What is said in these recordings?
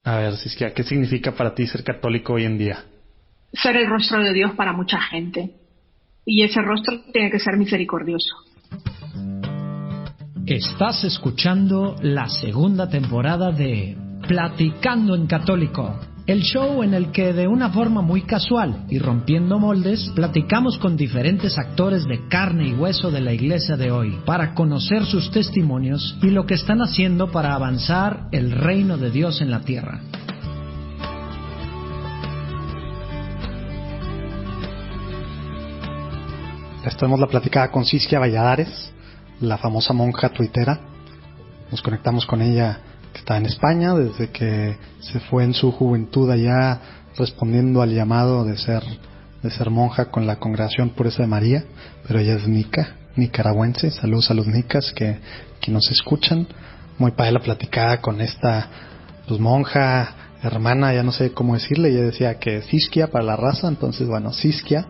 A ver, Siskia, ¿qué significa para ti ser católico hoy en día? Ser el rostro de Dios para mucha gente. Y ese rostro tiene que ser misericordioso. Estás escuchando la segunda temporada de Platicando en Católico, el show en el que de una forma muy casual y rompiendo moldes, platicamos con diferentes actores de carne y hueso de la iglesia de hoy para conocer sus testimonios y lo que están haciendo para avanzar el reino de Dios en la tierra. Estamos la platicada con Siskia Valladares, la famosa monja tuitera. Nos conectamos con ella, que está en España, desde que se fue en su juventud allá respondiendo al llamado de ser monja con la Congregación Pureza de María, pero ella es nicaragüense. Saludos a los nicas que nos escuchan. Muy padre la platicada con esta pues monja, hermana, ya no sé cómo decirle. Ella decía que Siskia para la raza, entonces bueno, Siskia,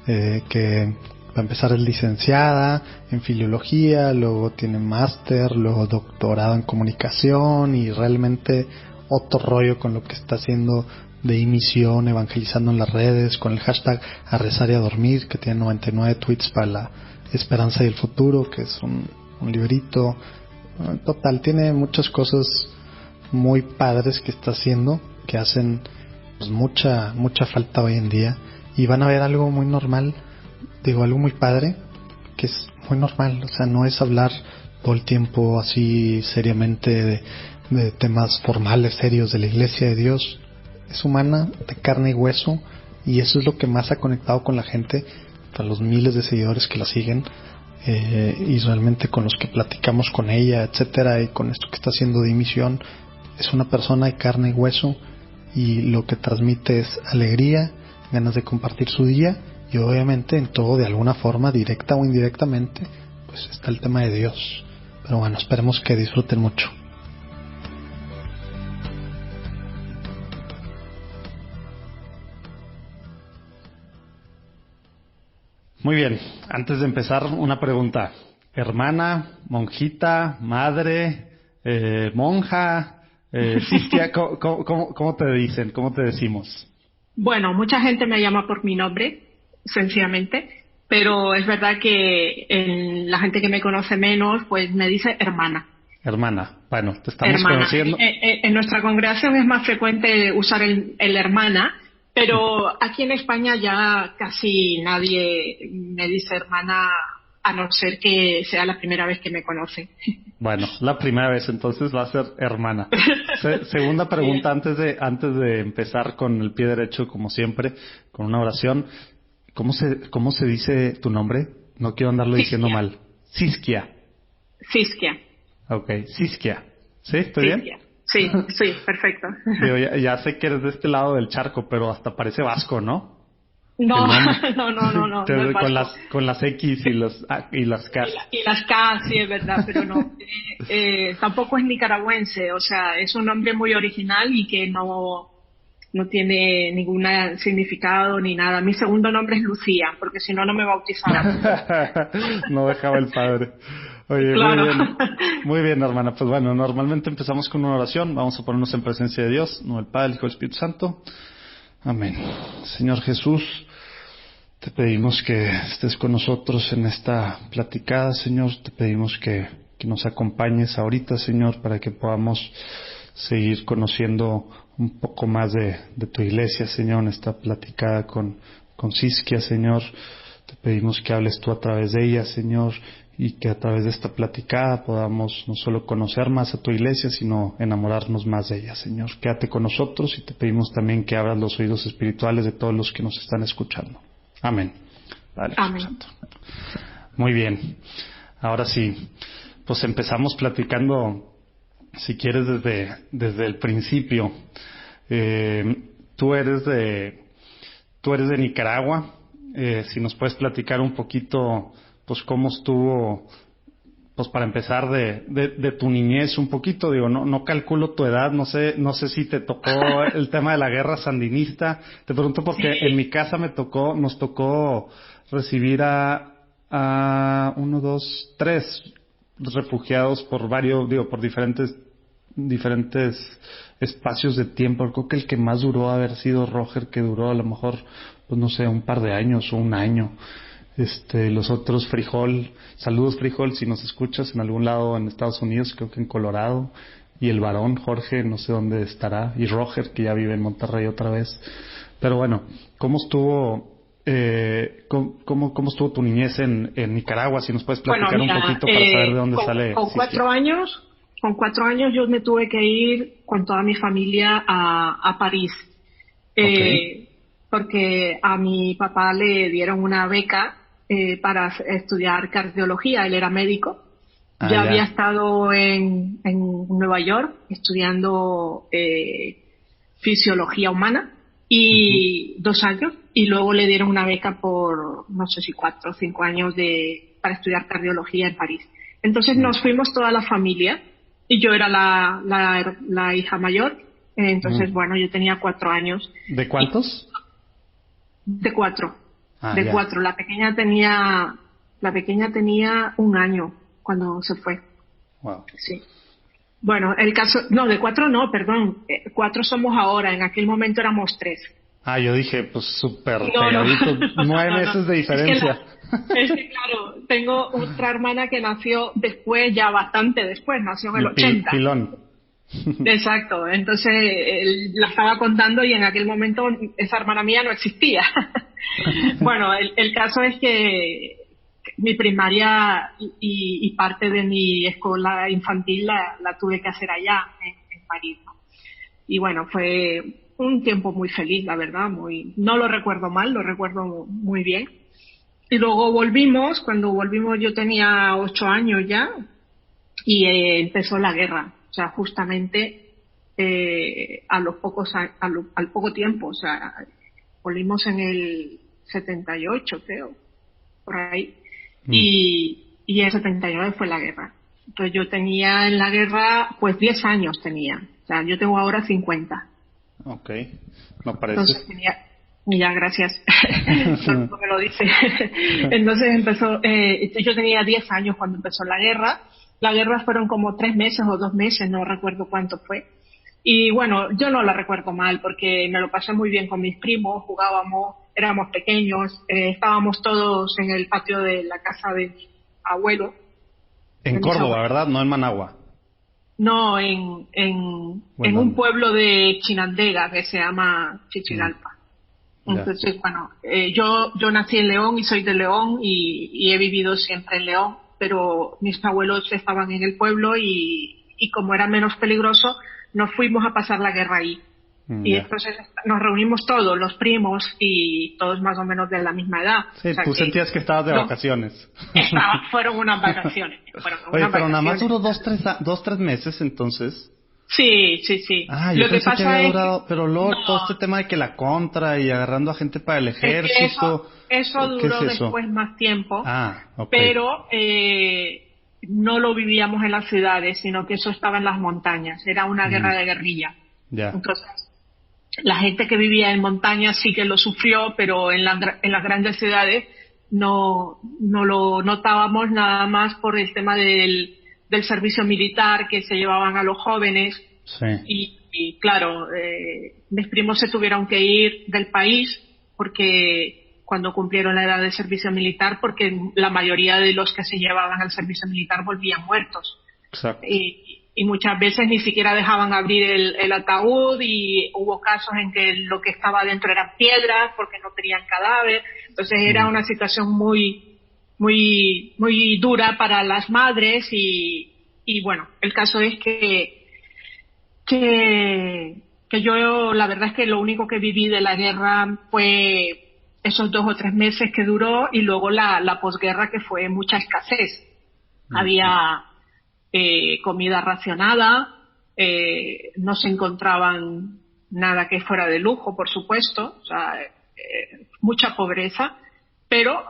que para empezar es licenciada en filología, luego tiene máster, luego doctorado en comunicación y realmente otro rollo con lo que está haciendo de misión, evangelizando en las redes, con el hashtag a rezar y a dormir, que tiene 99 tweets para la esperanza y el futuro, que es un librito. Total, tiene muchas cosas muy padres que está haciendo, que hacen pues mucha falta hoy en día, y van a ver algo muy normal. Digo, algo muy padre, que es muy normal, o sea, no es hablar todo el tiempo así seriamente de temas formales, serios de la iglesia de Dios. Es humana, de carne y hueso, y eso es lo que más ha conectado con la gente, para los miles de seguidores que la siguen, y realmente con los que platicamos con ella, etcétera, y con esto que está haciendo de misión. Es una persona de carne y hueso, y lo que transmite es alegría, ganas de compartir su día. Y obviamente en todo, de alguna forma, directa o indirectamente, pues está el tema de Dios. Pero bueno, esperemos que disfruten mucho. Muy bien, antes de empezar, una pregunta. Hermana, monjita, madre, monja, Siskia, ¿cómo te dicen? ¿Cómo te decimos? Bueno, mucha gente me llama por mi nombre, sencillamente, pero es verdad que la gente que me conoce menos, pues me dice hermana. Hermana, bueno, te estamos Hermana. conociendo. En nuestra congregación es más frecuente usar el hermana, pero aquí en España ya casi nadie me dice hermana, a no ser que sea la primera vez que me conoce. Bueno, la primera vez entonces va a ser hermana. Segunda pregunta, antes de empezar con el pie derecho, como siempre, con una oración. ¿Cómo se dice tu nombre? No quiero andarlo diciendo mal. Siskia. Siskia. Ok, Siskia. ¿Sí? ¿Estoy Siskia. bien? Sí, perfecto. Digo, ya sé que eres de este lado del charco, pero hasta parece vasco, ¿no? No, no es vasco. Con las X y las K. Y las K, sí, es verdad, pero no. Tampoco es nicaragüense, o sea, es un nombre muy original y que no tiene ningún significado ni nada. Mi segundo nombre es Lucía, porque si no, no me bautizaran. No dejaba el padre. Oye, claro. Muy bien, hermana. Pues bueno, normalmente empezamos con una oración. Vamos a ponernos en presencia de Dios, no el Padre, el Hijo y el Espíritu Santo. Amén. Señor Jesús, te pedimos que estés con nosotros en esta platicada, Señor. Te pedimos que nos acompañes ahorita, Señor, para que podamos seguir conociendo un poco más de tu iglesia, Señor, en esta platicada con Siskia, Señor. Te pedimos que hables tú a través de ella, Señor, y que a través de esta platicada podamos no solo conocer más a tu iglesia, sino enamorarnos más de ella, Señor. Quédate con nosotros y te pedimos también que abras los oídos espirituales de todos los que nos están escuchando. Amén. Vale, amén. Santo. Muy bien. Ahora sí, pues empezamos platicando, si quieres, desde el principio. Tú eres de Nicaragua. Si nos puedes platicar un poquito, pues cómo estuvo, pues para empezar de tu niñez un poquito. Digo, no calculo tu edad, no sé si te tocó el tema de la guerra sandinista. Te pregunto porque sí. En mi casa nos tocó recibir a 1, 2, 3 refugiados por diferentes espacios de tiempo. Creo que el que más duró haber sido Roger, que duró a lo mejor, pues no sé, un par de años o un año. Los otros, Frijol, saludos Frijol, si nos escuchas en algún lado en Estados Unidos, creo que en Colorado, y el varón Jorge, no sé dónde estará, y Roger, que ya vive en Monterrey otra vez. Pero bueno, ¿cómo estuvo cómo estuvo tu niñez en Nicaragua? Si nos puedes platicar un poquito para saber de dónde sale. Con 4 años yo me tuve que ir con toda mi familia a París. Okay. Porque a mi papá le dieron una beca para estudiar cardiología, él era médico. Ya había estado en Nueva York estudiando fisiología humana y 2 años, y luego le dieron una beca por no sé si 4 o 5 años para estudiar cardiología en París. Entonces nos fuimos toda la familia y yo era la hija mayor. Entonces bueno, yo tenía 4 años. ¿De cuántos? De 4. De 4. La pequeña tenía 1 año cuando se fue. Wow. Sí. Bueno, el caso, no, de 4 no, perdón. 4 somos ahora, en aquel momento éramos 3. Yo dije, pues súper pegaditos, 9 meses de diferencia. Es que claro, tengo otra hermana que nació después, ya bastante después, nació en el 80. Pilón. Exacto, entonces la estaba contando y en aquel momento esa hermana mía no existía. Bueno, el caso es que mi primaria y parte de mi escuela infantil la tuve que hacer allá en París, ¿no? Y bueno, fue un tiempo muy feliz, la verdad, no lo recuerdo mal, lo recuerdo muy bien. Y luego cuando volvimos yo tenía 8 años ya y empezó la guerra. O sea, justamente al poco tiempo, o sea, volvimos en el 78, creo, por ahí, y en 79 fue la guerra. Entonces yo tenía en la guerra, pues 10 años tenía, o sea, yo tengo ahora 50. Ok, no parece. Entonces ya, gracias, no me lo dice. Entonces empezó, yo tenía 10 años cuando empezó la guerra. La guerra fueron como 3 meses o 2 meses, no recuerdo cuánto fue. Y bueno, yo no la recuerdo mal porque me lo pasé muy bien con mis primos, jugábamos, éramos pequeños, estábamos todos en el patio de la casa de mi abuelo. En Córdoba, ¿verdad? No en Managua. No, en un pueblo de Chinandega que se llama Chichigalpa. Entonces, bueno, yo nací en León y soy de León y he vivido siempre en León, pero mis abuelos estaban en el pueblo y como era menos peligroso, nos fuimos a pasar la guerra ahí. Y entonces nos reunimos todos, los primos y todos más o menos de la misma edad. Sí, o sea, tú sentías que estabas de vacaciones. Fueron unas vacaciones. Oye, pero nada más duró 2-3 meses entonces. Sí. Yo pensé que había durado, pero luego todo este tema de que la contra y agarrando a gente para el ejército. Eso duró después más tiempo, okay. Pero no lo vivíamos en las ciudades, sino que eso estaba en las montañas, era una guerra de guerrilla. Entonces, la gente que vivía en montañas sí que lo sufrió, pero en las grandes ciudades no lo notábamos, nada más por el tema del servicio militar que se llevaban a los jóvenes. Sí. Y claro, mis primos se tuvieron que ir del país porque cuando cumplieron la edad de servicio militar, porque la mayoría de los que se llevaban al servicio militar volvían muertos. Exacto. Y muchas veces ni siquiera dejaban abrir el ataúd, y hubo casos en que lo que estaba dentro eran piedras porque no tenían cadáver. Entonces era una situación muy muy muy dura para las madres y bueno, el caso es que yo la verdad es que lo único que viví de la guerra fue esos 2 o 3 meses que duró, y luego la posguerra, que fue mucha escasez. Había comida racionada, no se encontraban nada que fuera de lujo, por supuesto, o sea, mucha pobreza, pero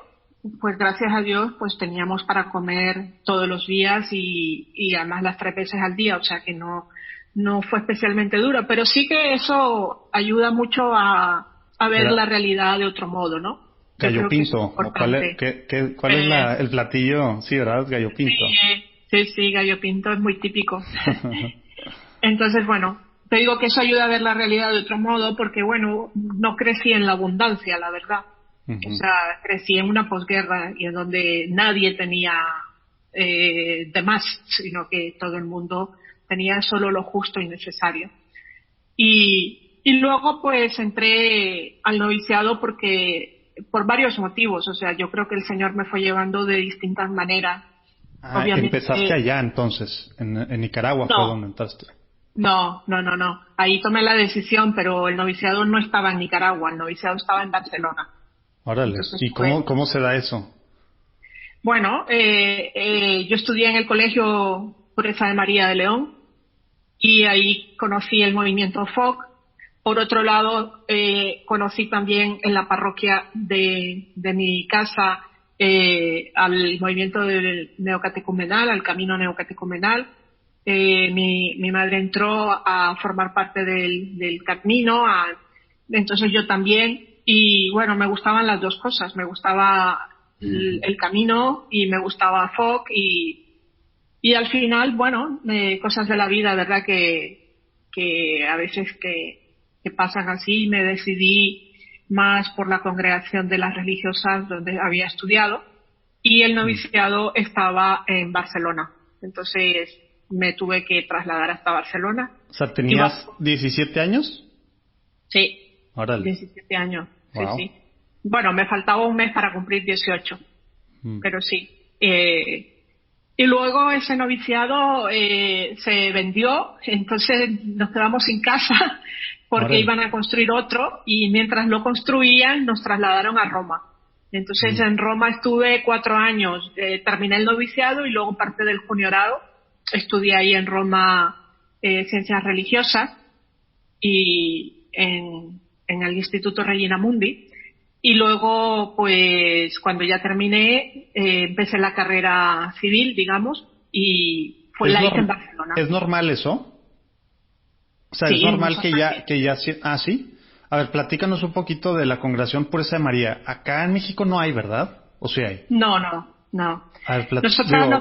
pues gracias a Dios pues teníamos para comer todos los días y además las 3 veces al día, o sea que no fue especialmente duro, pero sí que eso ayuda mucho a ver la realidad de otro modo, ¿no? Gallo pinto, ¿cuál es el platillo? Sí, ¿verdad? Gallo pinto. Sí, gallo pinto es muy típico. Entonces, bueno, te digo que eso ayuda a ver la realidad de otro modo porque, bueno, no crecí en la abundancia, la verdad. O sea, crecí en una posguerra y en donde nadie tenía de más, sino que todo el mundo tenía solo lo justo y necesario. Y luego pues entré al noviciado por varios motivos, o sea, yo creo que el Señor me fue llevando de distintas maneras. Obviamente, empezaste allá entonces, en Nicaragua fue donde entraste. No. Ahí tomé la decisión, pero el noviciado no estaba en Nicaragua, el noviciado estaba en Barcelona. Órale, entonces, ¿y cómo se da eso? Bueno, yo estudié en el Colegio Pureza de María de León y ahí conocí el movimiento FOC. Por otro lado, conocí también en la parroquia de mi casa al movimiento del neocatecumenal, al camino neocatecumenal. Mi madre entró a formar parte del camino, entonces yo también. Y bueno, me gustaban las dos cosas, me gustaba el camino y me gustaba FOC y al final, bueno, cosas de la vida, verdad que a veces que pasan así, me decidí más por la congregación de las religiosas donde había estudiado y el noviciado estaba en Barcelona, entonces me tuve que trasladar hasta Barcelona. O sea, ¿tenías 17 años? Sí, órale. 17 años. Wow. Sí. Bueno, me faltaba un mes para cumplir 18, pero sí. Y luego ese noviciado se vendió, entonces nos quedamos sin casa porque iban a construir otro y mientras lo construían nos trasladaron a Roma. Entonces en Roma estuve 4 años, terminé el noviciado y luego parte del juniorado. Estudié ahí en Roma ciencias religiosas y en el Instituto Regina Mundi y luego pues cuando ya terminé empecé la carrera civil, digamos, y fue la hice en Barcelona. ¿Es normal eso? O sea, sí, es normal que ya ¿sí? A ver, platícanos un poquito de la Congregación Pureza de María. Acá en México no hay, ¿verdad? ¿O sí hay? No. A ver,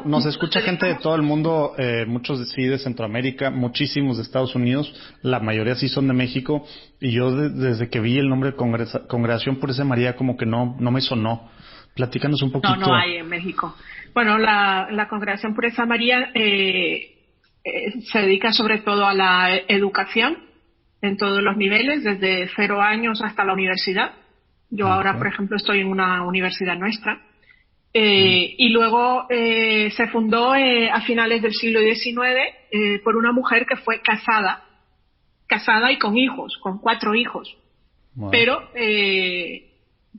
nos escucha gente de todo el mundo, muchos sí de Centroamérica, muchísimos de Estados Unidos, la mayoría sí son de México, y yo desde que vi el nombre de Congregación Pureza de María como que no me sonó. Platícanos un poquito. No hay en México. Bueno, la Congregación Pureza de María se dedica sobre todo a la educación en todos los niveles, desde 0 años hasta la universidad. Yo ahora, por ejemplo, estoy en una universidad nuestra. Y luego se fundó a finales del siglo XIX por una mujer que fue casada y con hijos, con 4 hijos. Wow. Pero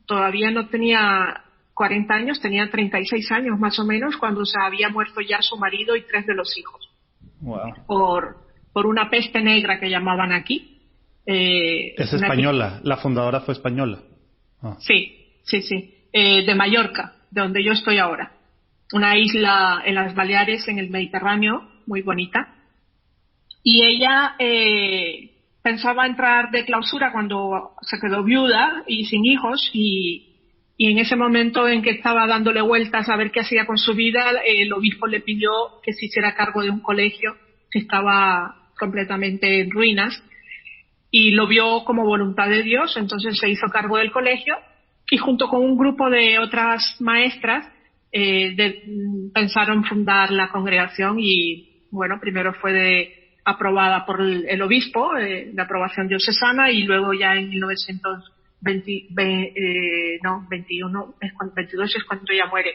todavía no tenía 40 años, tenía 36 años más o menos cuando se había muerto ya su marido y 3 de los hijos. Wow. Por una peste negra que llamaban aquí. Es española, la fundadora fue española. Sí. De Mallorca, de donde yo estoy ahora. Una isla en las Baleares, en el Mediterráneo, muy bonita. Y ella pensaba entrar de clausura cuando se quedó viuda y sin hijos y en ese momento en que estaba dándole vueltas a ver qué hacía con su vida, el obispo le pidió que se hiciera cargo de un colegio que estaba completamente en ruinas y lo vio como voluntad de Dios, entonces se hizo cargo del colegio y junto con un grupo de otras maestras pensaron fundar la congregación y bueno, primero fue aprobada por el obispo, de aprobación diocesana y luego ya en 22 es cuando ella muere.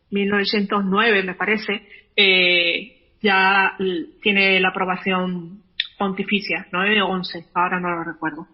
1909 me parece, ya tiene la aprobación pontificia, 9 o 11, ahora no lo recuerdo.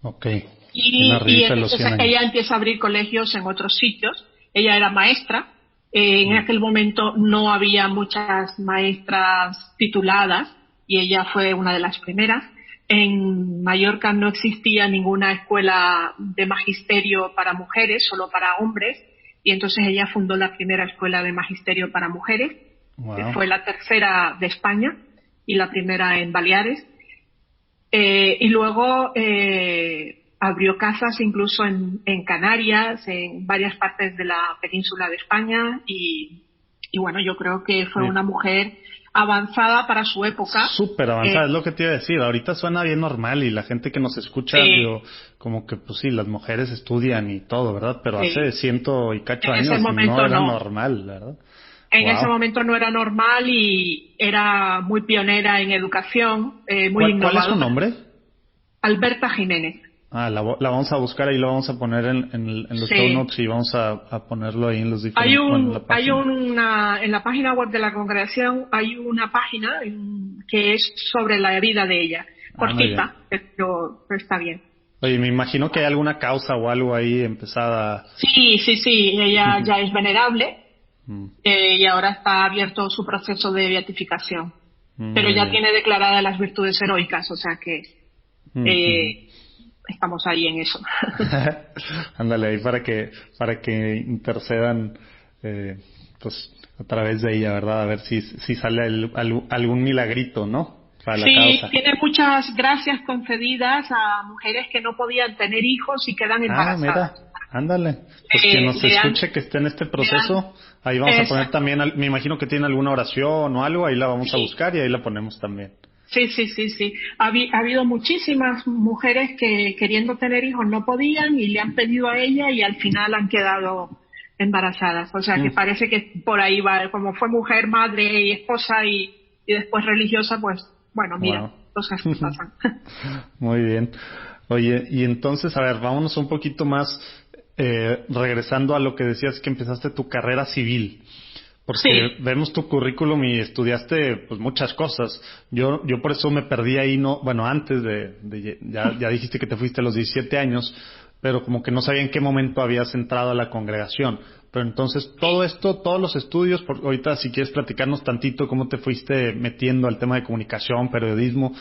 Okay. Y entonces ella empieza a abrir colegios en otros sitios. Ella era maestra. En aquel momento no había muchas maestras tituladas y ella fue una de las primeras. En Mallorca no existía ninguna escuela de magisterio para mujeres, solo para hombres. Y entonces ella fundó la primera escuela de magisterio para mujeres. Wow. Fue la tercera de España y la primera en Baleares. Y luego abrió casas incluso en Canarias, en varias partes de la península de España y bueno, yo creo que fue una mujer avanzada para su época. Súper avanzada, es lo que te iba a decir. Ahorita suena bien normal y la gente que nos escucha, digo, como que pues sí, las mujeres estudian y todo, ¿verdad? Pero hace ciento y cacho años no era normal, ¿verdad? En ese momento no era normal y era muy pionera en educación, muy innovadora. ¿Cuál es su nombre? Alberta Jiménez. La vamos a buscar, ahí lo vamos a poner en los show notes y vamos a ponerlo ahí en los diferentes... en la página web de la congregación hay una página que es sobre la vida de ella, cortita, pero está bien. Oye, me imagino que hay alguna causa o algo ahí empezada. Sí, ella ya es venerable y ahora está abierto su proceso de beatificación, pero ya tiene declaradas las virtudes heroicas, o sea que estamos ahí en eso. Ándale, ahí para que intercedan pues a través de ella, ¿verdad? A ver si sale algún milagrito, ¿no? Para la causa. Tiene muchas gracias concedidas a mujeres que no podían tener hijos y quedan embarazadas. Mira, ándale. Pues quien nos escuche que esté en este proceso, ahí vamos a poner también, me imagino que tiene alguna oración o algo, ahí la vamos a buscar y ahí la ponemos también. Sí. Ha habido muchísimas mujeres que queriendo tener hijos no podían y le han pedido a ella y al final han quedado embarazadas. O sea que parece que por ahí va, como fue mujer, madre y esposa y después religiosa, pues bueno, mira, cosas que pasan. Muy bien. Oye, y entonces, a ver, vámonos un poquito más, regresando a lo que decías que empezaste tu carrera civil. Porque vemos tu currículum y estudiaste pues muchas cosas. Yo por eso me perdí ahí, antes ya dijiste que te fuiste a los 17 años, pero como que no sabía en qué momento habías entrado a la congregación. Pero entonces todo esto, todos los estudios, ahorita si quieres platicarnos tantito cómo te fuiste metiendo al tema de comunicación, periodismo,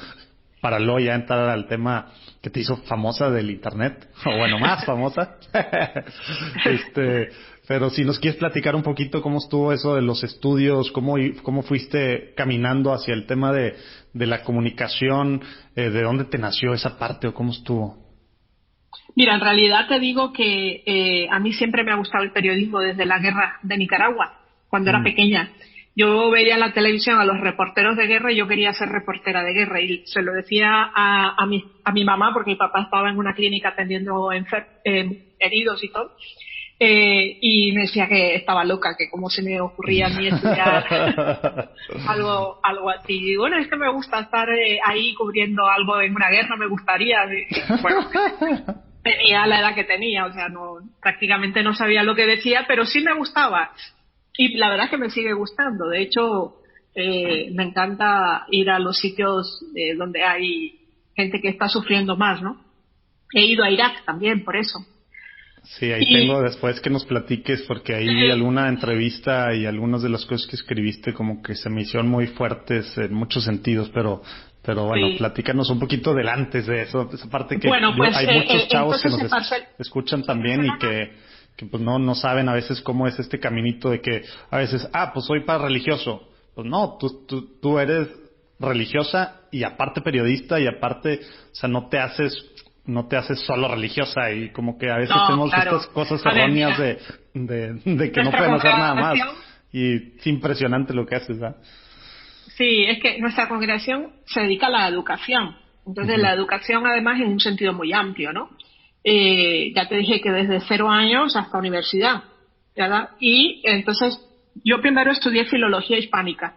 para luego ya entrar al tema que te hizo famosa del internet, o bueno, más famosa. Pero si nos quieres platicar un poquito cómo estuvo eso de los estudios, cómo fuiste caminando hacia el tema de la comunicación, de dónde te nació esa parte o cómo estuvo. Mira, en realidad te digo que a mí siempre me ha gustado el periodismo desde la guerra de Nicaragua, cuando era pequeña. Yo veía en la televisión a los reporteros de guerra y yo quería ser reportera de guerra y se lo decía a mi mamá porque mi papá estaba en una clínica atendiendo heridos y todo. Y me decía que estaba loca, que cómo se me ocurría a mí estudiar algo así. Y bueno, es que me gusta estar ahí cubriendo algo en una guerra, me gustaría. Bueno, tenía la edad que tenía, o sea, prácticamente no sabía lo que decía, pero sí me gustaba. Y la verdad es que me sigue gustando. De hecho, me encanta ir a los sitios donde hay gente que está sufriendo más, ¿no? He ido a Irak también, por eso. Sí, ahí tengo después que nos platiques, porque ahí vi alguna entrevista y algunas de las cosas que escribiste como que se me hicieron muy fuertes en muchos sentidos, pero bueno, platícanos un poquito del antes de eso, esa parte que hay muchos chavos que nos escuchan también y que pues no saben a veces cómo es este caminito de que a veces, pues soy para religioso. Pues no, tú eres religiosa y aparte periodista y aparte, o sea, no te haces solo religiosa y como que a veces hacemos estas cosas erróneas de que no pueden hacer nada más. Y es impresionante lo que haces, ¿verdad? Sí, es que nuestra congregación se dedica a la educación. Entonces la educación además en un sentido muy amplio, ¿no? Ya te dije que desde 0 años hasta universidad, ¿verdad? Y entonces yo primero estudié filología hispánica.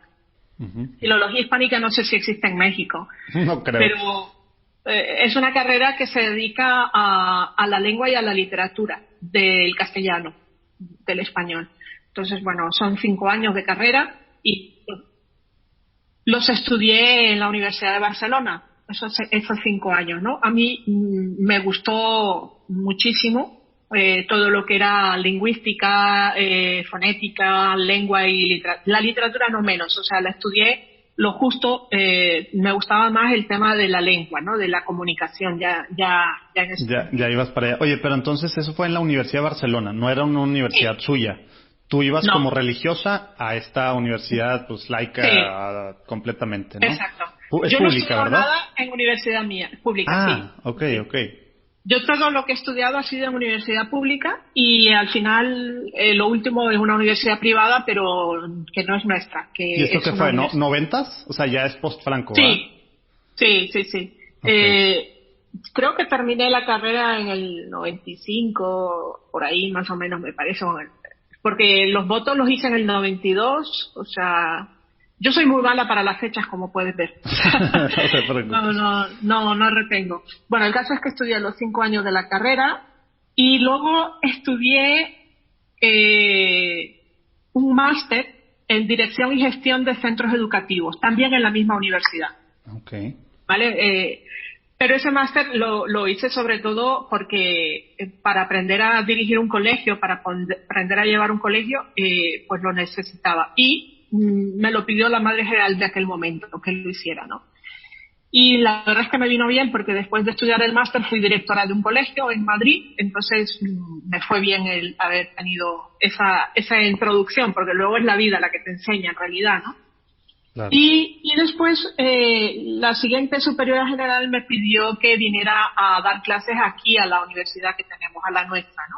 Filología hispánica no sé si existe en México. No creo. Pero es una carrera que se dedica a la lengua y a la literatura del castellano, del español. Entonces, bueno, son 5 años de carrera y los estudié en la Universidad de Barcelona, esos 5 años, ¿no? A mí me gustó muchísimo todo lo que era lingüística, fonética, lengua y literatura. La literatura no menos, o sea, la estudié lo justo. Me gustaba más el tema de la lengua, ¿no? De la comunicación, ya en ese momento. Ya ibas para allá. Oye, pero entonces eso fue en la Universidad de Barcelona, no era una universidad suya. Tú ibas como religiosa a esta universidad, pues laica completamente, ¿no? Exacto. Es yo pública, no ¿verdad? Nada en universidad mía, pública, sí. Ok. Yo todo lo que he estudiado ha sido en universidad pública y al final lo último es una universidad privada, pero que no es nuestra. ¿Y esto qué fue? ¿Noventas? O sea, ya es post-Franco, sí, sí. Okay. Creo que terminé la carrera en el 95, por ahí más o menos me parece, porque los votos los hice en el 92, o sea, yo soy muy mala para las fechas, como puedes ver. No retengo. Bueno, el caso es que estudié los 5 años de la carrera y luego estudié un máster en dirección y gestión de centros educativos, también en la misma universidad. Okay. ¿Vale? Pero ese máster lo hice sobre todo porque para aprender a dirigir un colegio, para aprender a llevar un colegio, pues lo necesitaba. Y me lo pidió la madre general de aquel momento, que lo hiciera, ¿no? Y la verdad es que me vino bien porque después de estudiar el máster fui directora de un colegio en Madrid, entonces me fue bien el haber tenido esa introducción, porque luego es la vida la que te enseña en realidad, ¿no? Claro. Y después la siguiente superiora general me pidió que viniera a dar clases aquí a la universidad que tenemos, a la nuestra, ¿no?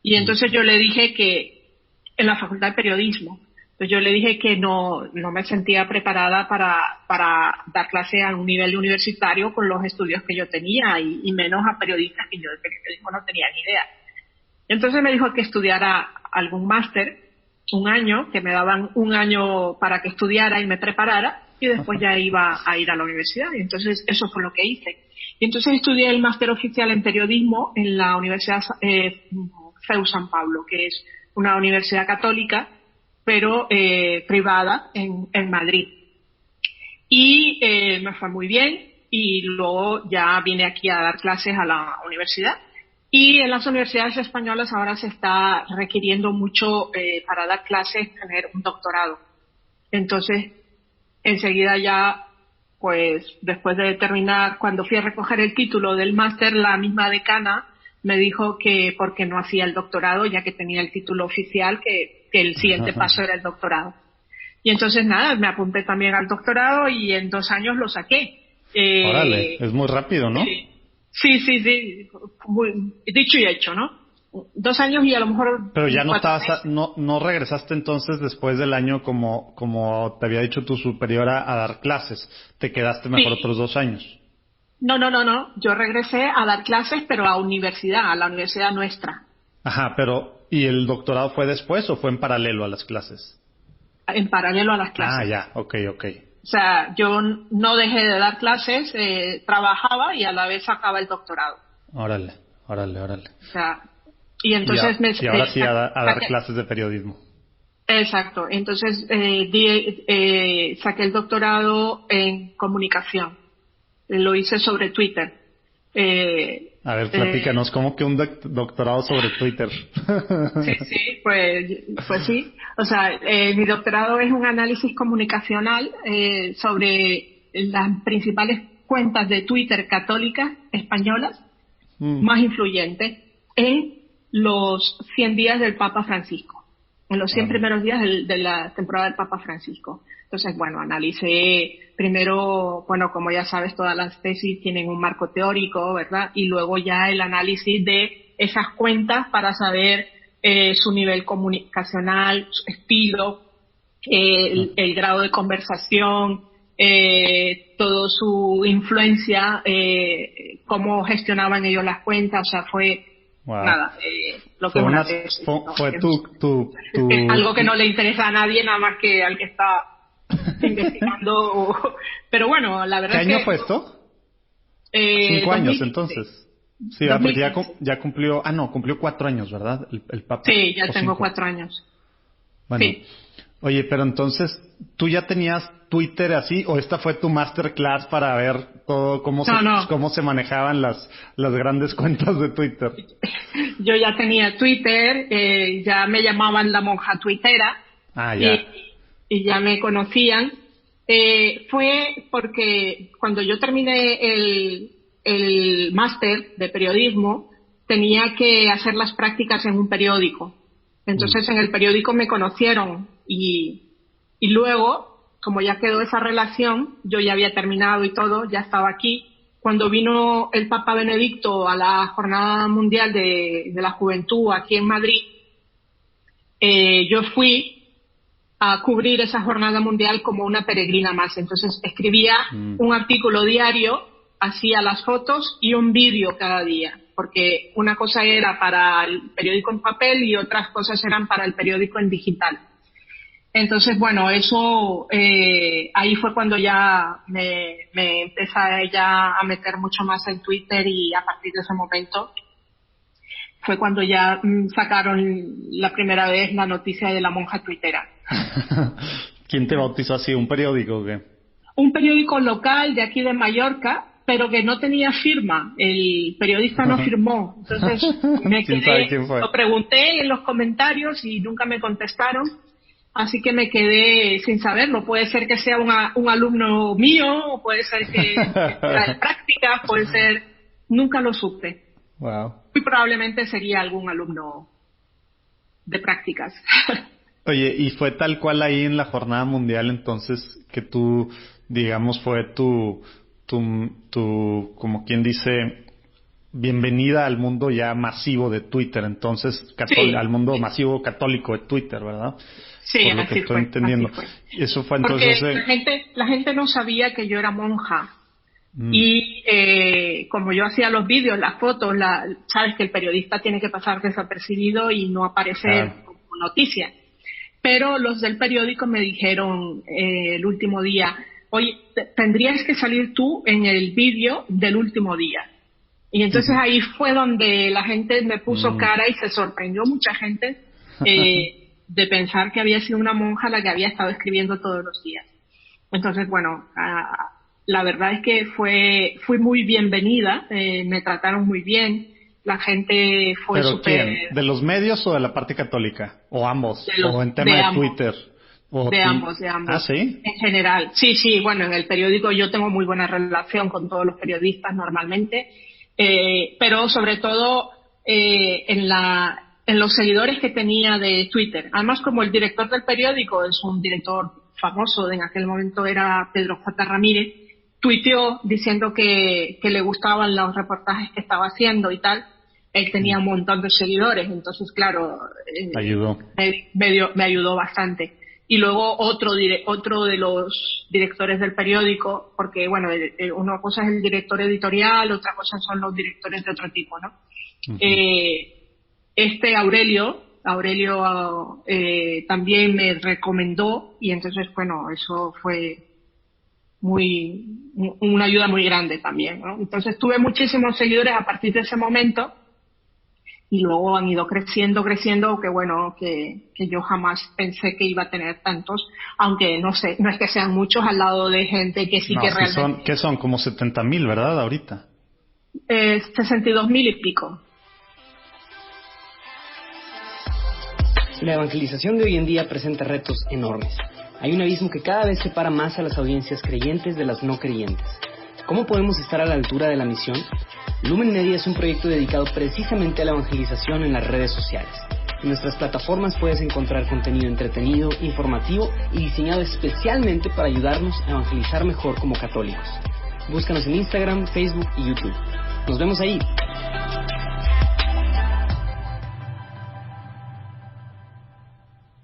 Y entonces yo le dije que en la Facultad de Periodismo, entonces yo le dije que no me sentía preparada para dar clase a un nivel universitario con los estudios que yo tenía y menos a periodistas que yo de periodismo no tenía ni idea. Entonces me dijo que estudiara algún máster, un año, que me daban un año para que estudiara y me preparara, y después ya iba a ir a la universidad. Y entonces eso fue lo que hice. Y entonces estudié el máster oficial en periodismo en la Universidad CEU San Pablo, que es una universidad católica, pero privada en Madrid. Y me fue muy bien, y luego ya vine aquí a dar clases a la universidad. Y en las universidades españolas ahora se está requiriendo mucho para dar clases tener un doctorado. Entonces, enseguida ya, pues después de terminar, cuando fui a recoger el título del máster, la misma decana me dijo que porque no hacía el doctorado, ya que tenía el título oficial, que el siguiente paso era el doctorado. Y entonces nada, me apunté también al doctorado y en 2 años lo saqué. Órale, es muy rápido, ¿no? Sí. Dicho y hecho, ¿no? 2 años y a lo mejor... Pero ya no estabas, no regresaste entonces después del año como te había dicho tu superiora a dar clases. Te quedaste mejor otros 2 años. No. Yo regresé a dar clases, pero a la universidad nuestra. Ajá, pero ¿y el doctorado fue después o fue en paralelo a las clases? En paralelo a las clases. Ah, ya, ok. O sea, yo no dejé de dar clases, trabajaba y a la vez sacaba el doctorado. Órale. O sea, y entonces y ahora sí a dar clases de periodismo. Exacto. Entonces saqué el doctorado en comunicación. Lo hice sobre Twitter. A ver, platícanos, ¿cómo que un doctorado sobre Twitter? Sí, pues sí. O sea, mi doctorado es un análisis comunicacional sobre las principales cuentas de Twitter católicas españolas más influyentes en los 100 días del Papa Francisco, en los 100 primeros días de la temporada del Papa Francisco. Entonces, bueno, analicé primero, como ya sabes, todas las tesis tienen un marco teórico, ¿verdad? Y luego ya el análisis de esas cuentas para saber su nivel comunicacional, su estilo, el grado de conversación, toda su influencia, cómo gestionaban ellos las cuentas. O sea, fue lo que fue tesis, fue tu algo que no le interesa a nadie, nada más que al que está investigando. Pero bueno, la verdad ¿Qué es que... año fue esto? 5 años, entonces. Sí, porque ya cumplió... cumplió 4 años, ¿verdad? El Papa. Sí, ya tengo 4 años. Bueno, sí. Oye, pero entonces, ¿tú ya tenías Twitter así o esta fue tu masterclass para ver todo cómo se manejaban las grandes cuentas de Twitter? Yo ya tenía Twitter, ya me llamaban la monja tuitera. Ya. Y ya me conocían. Fue porque cuando yo terminé el máster de periodismo, tenía que hacer las prácticas en un periódico. Entonces en el periódico me conocieron y luego, como ya quedó esa relación, yo ya había terminado y todo, ya estaba aquí, cuando vino el Papa Benedicto a la Jornada Mundial de la Juventud aquí en Madrid, yo fui a cubrir esa jornada mundial como una peregrina más. Entonces escribía un artículo diario, hacía las fotos y un vídeo cada día, porque una cosa era para el periódico en papel y otras cosas eran para el periódico en digital. Entonces, bueno, eso ahí fue cuando ya me empecé ya a meter mucho más en Twitter, y a partir de ese momento fue cuando ya sacaron la primera vez la noticia de la monja tuitera. ¿Quién te bautizó así? ¿Un periódico o qué? Un periódico local de aquí de Mallorca, pero que no tenía firma. El periodista no firmó. Entonces me quedé, lo pregunté en los comentarios y nunca me contestaron. Así que me quedé sin saberlo. Puede ser que sea un alumno mío, o puede ser que era de práctica, puede ser... Nunca lo supe. Wow. Muy probablemente sería algún alumno de prácticas. Oye, ¿y fue tal cual ahí en la Jornada Mundial entonces que tú, digamos, fue tu como quien dice, bienvenida al mundo ya masivo de Twitter, entonces, sí, al mundo masivo católico de Twitter, ¿verdad? Sí, por lo que estoy entendiendo. Así fue. Y eso fue entonces... Porque la gente no sabía que yo era monja. Y como yo hacía los vídeos, las fotos, sabes que el periodista tiene que pasar desapercibido y no aparecer como noticia. Pero los del periódico me dijeron el último día, oye, tendrías que salir tú en el vídeo del último día. Y entonces ahí fue donde la gente me puso cara y se sorprendió mucha gente de pensar que había sido una monja la que había estado escribiendo todos los días. Entonces, bueno, la verdad es que fui muy bienvenida, me trataron muy bien, la gente fue súper... ¿Pero quién? ¿De los medios o de la parte católica? ¿O ambos? ¿O en tema de Twitter? De ambos. ¿Ah, sí? En general. Sí, bueno, en el periódico yo tengo muy buena relación con todos los periodistas normalmente, pero sobre todo en los seguidores que tenía de Twitter. Además, como el director del periódico es un director famoso, en aquel momento era Pedro J. Ramírez, tuiteó diciendo que le gustaban los reportajes que estaba haciendo y tal. Él tenía un montón de seguidores, entonces, claro, ayudó. Me ayudó bastante. Y luego otro de los directores del periódico, porque, bueno, una cosa es el director editorial, otra cosa son los directores de otro tipo, ¿no? Aurelio también me recomendó, y entonces, bueno, eso fue una ayuda muy grande también, ¿no? Entonces tuve muchísimos seguidores a partir de ese momento, y luego han ido creciendo, que bueno, que yo jamás pensé que iba a tener tantos, aunque no sé, no es que sean muchos al lado de gente que sí, que realmente... ¿Qué son? Como 70,000, ¿verdad? Ahorita. 62,000 y pico. La evangelización de hoy en día presenta retos enormes. Hay un abismo que cada vez separa más a las audiencias creyentes de las no creyentes. ¿Cómo podemos estar a la altura de la misión? Lumen Media es un proyecto dedicado precisamente a la evangelización en las redes sociales. En nuestras plataformas puedes encontrar contenido entretenido, informativo y diseñado especialmente para ayudarnos a evangelizar mejor como católicos. Búscanos en Instagram, Facebook y YouTube. Nos vemos ahí.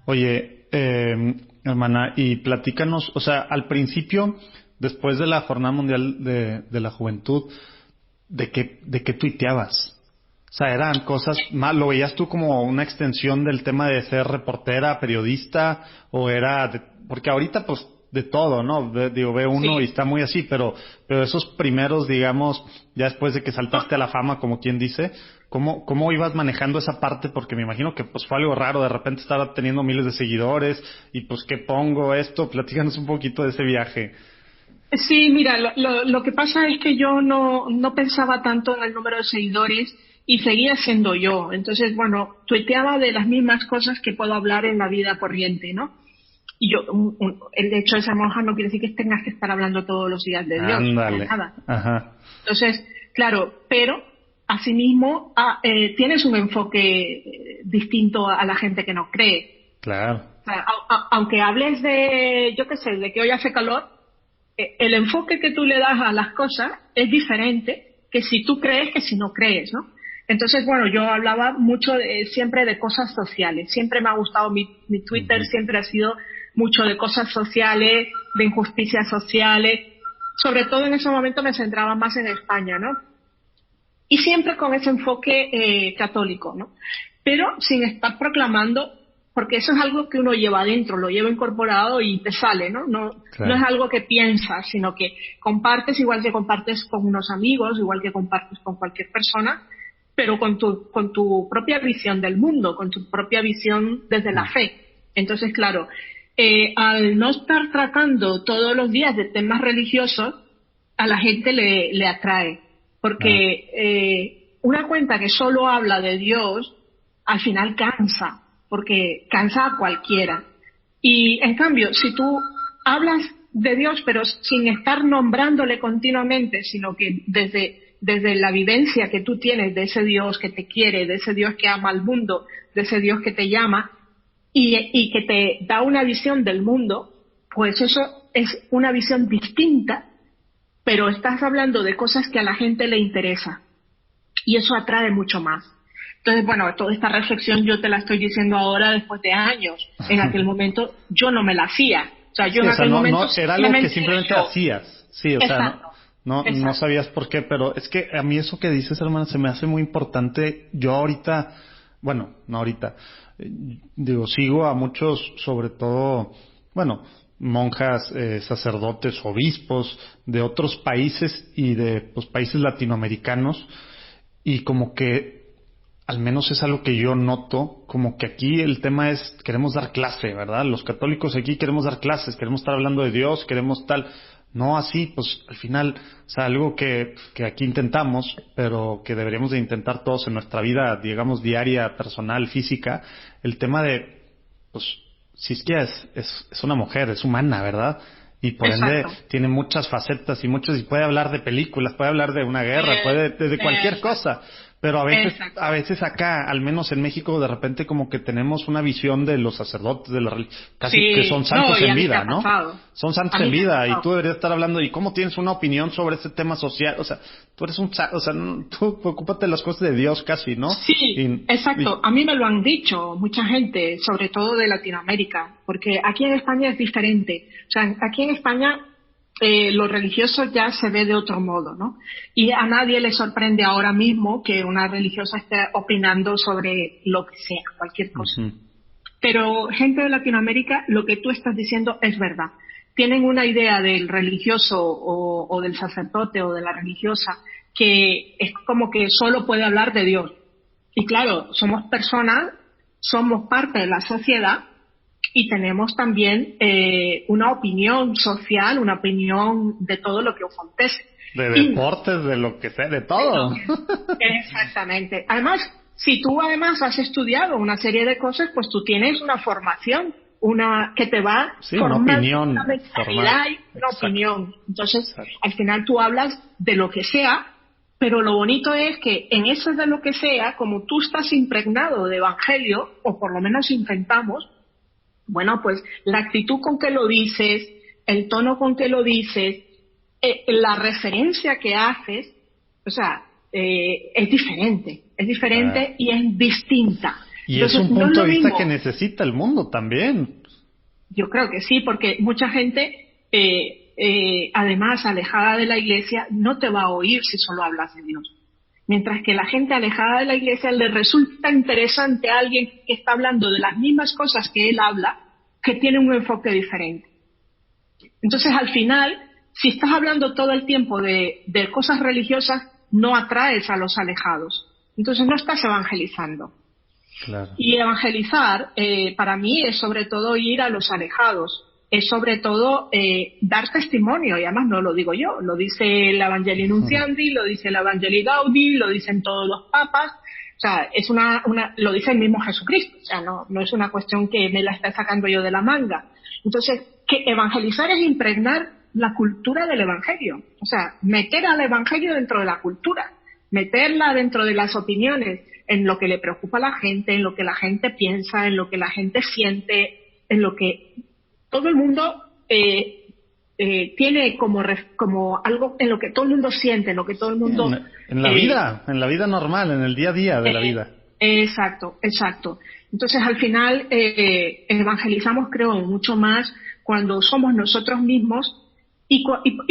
Oye, hermana, y platícanos, o sea, al principio, después de la Jornada Mundial de la Juventud, ¿de qué tuiteabas? O sea, ¿eran cosas más, lo veías tú como una extensión del tema de ser reportera, periodista, o porque ahorita pues de todo, ¿no? Ve uno sí. Y está muy así, pero esos primeros, digamos, ya después de que saltaste a la fama, como quien dice, ¿cómo ibas manejando esa parte? Porque me imagino que pues fue algo raro, de repente estar teniendo miles de seguidores, y pues, ¿qué pongo esto? Platícanos un poquito de ese viaje. Sí, mira, lo que pasa es que yo no pensaba tanto en el número de seguidores y seguía siendo yo. Entonces, bueno, tuiteaba de las mismas cosas que puedo hablar en la vida corriente, ¿no? Y yo, el hecho de ser monja no quiere decir que tengas que estar hablando todos los días de Dios. Ándale. Nada. Ajá. Entonces, claro, pero asimismo tienes un enfoque distinto a la gente que no cree. Claro. O sea, aunque hables de, yo qué sé, de que hoy hace calor, el enfoque que tú le das a las cosas es diferente que si tú crees que si no crees, ¿no? Entonces, bueno, yo hablaba mucho siempre de cosas sociales. Siempre me ha gustado mi Twitter, siempre ha sido mucho de cosas sociales, de injusticias sociales. Sobre todo en ese momento me centraba más en España, ¿no? Y siempre con ese enfoque católico, ¿no? Pero sin estar proclamando, porque eso es algo que uno lleva adentro, lo lleva incorporado y te sale, ¿no? No es algo que piensas, sino que compartes igual que compartes con unos amigos, igual que compartes con cualquier persona, pero con tu propia visión del mundo, con tu propia visión desde la fe. Entonces, claro, al no estar tratando todos los días de temas religiosos, a la gente le atrae. Porque una cuenta que solo habla de Dios, al final cansa, porque cansa a cualquiera. Y en cambio, si tú hablas de Dios, pero sin estar nombrándole continuamente, sino que desde la vivencia que tú tienes de ese Dios que te quiere, de ese Dios que ama al mundo, de ese Dios que te llama y que te da una visión del mundo, pues eso es una visión distinta, pero estás hablando de cosas que a la gente le interesa y eso atrae mucho más. Entonces, bueno, toda esta reflexión yo te la estoy diciendo ahora después de años. En aquel momento yo no me la hacía. O sea, yo en aquel momento... No, era algo que simplemente hacías. Sí, o sea, no sabías por qué, pero es que a mí eso que dices, hermana, se me hace muy importante. Yo ahorita, bueno, no ahorita, sigo a muchos, sobre todo, bueno, monjas, sacerdotes, obispos de otros países y de pues, países latinoamericanos, y como que al menos es algo que yo noto, como que aquí el tema es, queremos dar clase, ¿verdad? Los católicos aquí queremos dar clases, queremos estar hablando de Dios, queremos tal, no así, pues al final, o sea, algo que aquí intentamos, pero que deberíamos de intentar todos en nuestra vida, digamos, diaria, personal, física, el tema de, pues, si es que es una mujer, es humana, ¿verdad? Y por ende tiene muchas facetas y puede hablar de películas, puede hablar de una guerra, puede de cualquier cosa. Pero a veces acá, al menos en México, de repente como que tenemos una visión de los sacerdotes de la religión, casi que son santos en vida, ¿no? Son santos en vida y tú deberías estar hablando y cómo tienes una opinión sobre este tema social, o sea, tú eres tú ocúpate de las cosas de Dios casi, ¿no? Sí, exacto. A mí me lo han dicho mucha gente, sobre todo de Latinoamérica, porque aquí en España es diferente. O sea, aquí en España lo religioso ya se ve de otro modo, ¿no? Y a nadie le sorprende ahora mismo que una religiosa esté opinando sobre lo que sea, cualquier cosa. Pero gente de Latinoamérica, lo que tú estás diciendo es verdad. Tienen una idea del religioso o del sacerdote o de la religiosa que es como que solo puede hablar de Dios. Y claro, somos personas, somos parte de la sociedad, y tenemos también una opinión social, una opinión de todo lo que acontece. De deportes, de lo que sea, de todo. Exactamente. Además, si tú además has estudiado una serie de cosas, pues tú tienes una formación, que te va formando una opinión, una mentalidad y una opinión. Entonces, al final tú hablas de lo que sea, pero lo bonito es que en eso de lo que sea, como tú estás impregnado de evangelio, o por lo menos intentamos, bueno, pues la actitud con que lo dices, el tono con que lo dices, la referencia que haces, o sea, es diferente y es distinta. Y entonces, es un punto de vista que necesita el mundo también. Yo creo que sí, porque mucha gente, además alejada de la iglesia, no te va a oír si solo hablas de Dios. Mientras que la gente alejada de la iglesia le resulta interesante a alguien que está hablando de las mismas cosas que él habla, que tiene un enfoque diferente. Entonces, al final, si estás hablando todo el tiempo de cosas religiosas, no atraes a los alejados. Entonces, no estás evangelizando. Claro. Y evangelizar, para mí, es sobre todo ir a los alejados. Es sobre todo dar testimonio, y además no lo digo yo, lo dice el Evangelii Nunciandi, lo dice el Evangelii Gaudi, lo dicen todos los papas, o sea, es lo dice el mismo Jesucristo, o sea, no es una cuestión que me la está sacando yo de la manga. Entonces, que evangelizar es impregnar la cultura del Evangelio, o sea, meter al Evangelio dentro de la cultura, meterla dentro de las opiniones, en lo que le preocupa a la gente, en lo que la gente piensa, en lo que la gente siente, en lo que todo el mundo tiene como algo en lo que todo el mundo siente, en lo que todo el mundo... En la vida normal, en el día a día de la vida. Exacto. Entonces, al final, evangelizamos, creo, mucho más cuando somos nosotros mismos y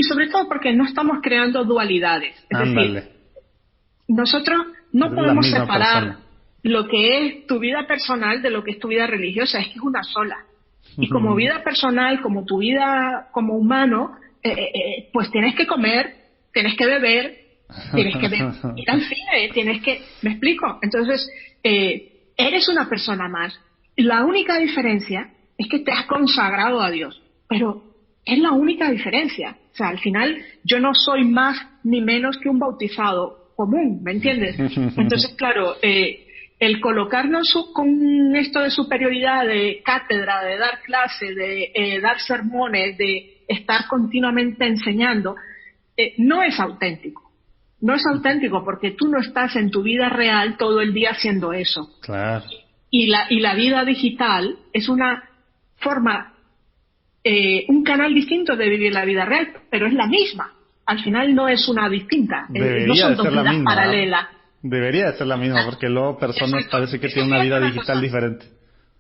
sobre todo porque no estamos creando dualidades. Es decir, nosotros no podemos separar persona. Lo que es tu vida personal de lo que es tu vida religiosa, es que es una sola. Y como vida personal, como tu vida como humano, pues tienes que comer, tienes que beber, tienes que ir al cine, ¿me explico? Entonces, eres una persona más. La única diferencia es que te has consagrado a Dios, pero es la única diferencia. O sea, al final yo no soy más ni menos que un bautizado común, ¿me entiendes? Entonces, claro, el colocarnos con esto de superioridad, de cátedra, de dar clase, de dar sermones, de estar continuamente enseñando, no es auténtico. No es auténtico porque tú no estás en tu vida real todo el día haciendo eso. Claro. Y la vida digital es una forma, un canal distinto de vivir la vida real, pero es la misma. Al final no es una distinta. No son dos vidas paralelas. Debería de ser la misma, porque luego personas parece que tienen una vida digital diferente.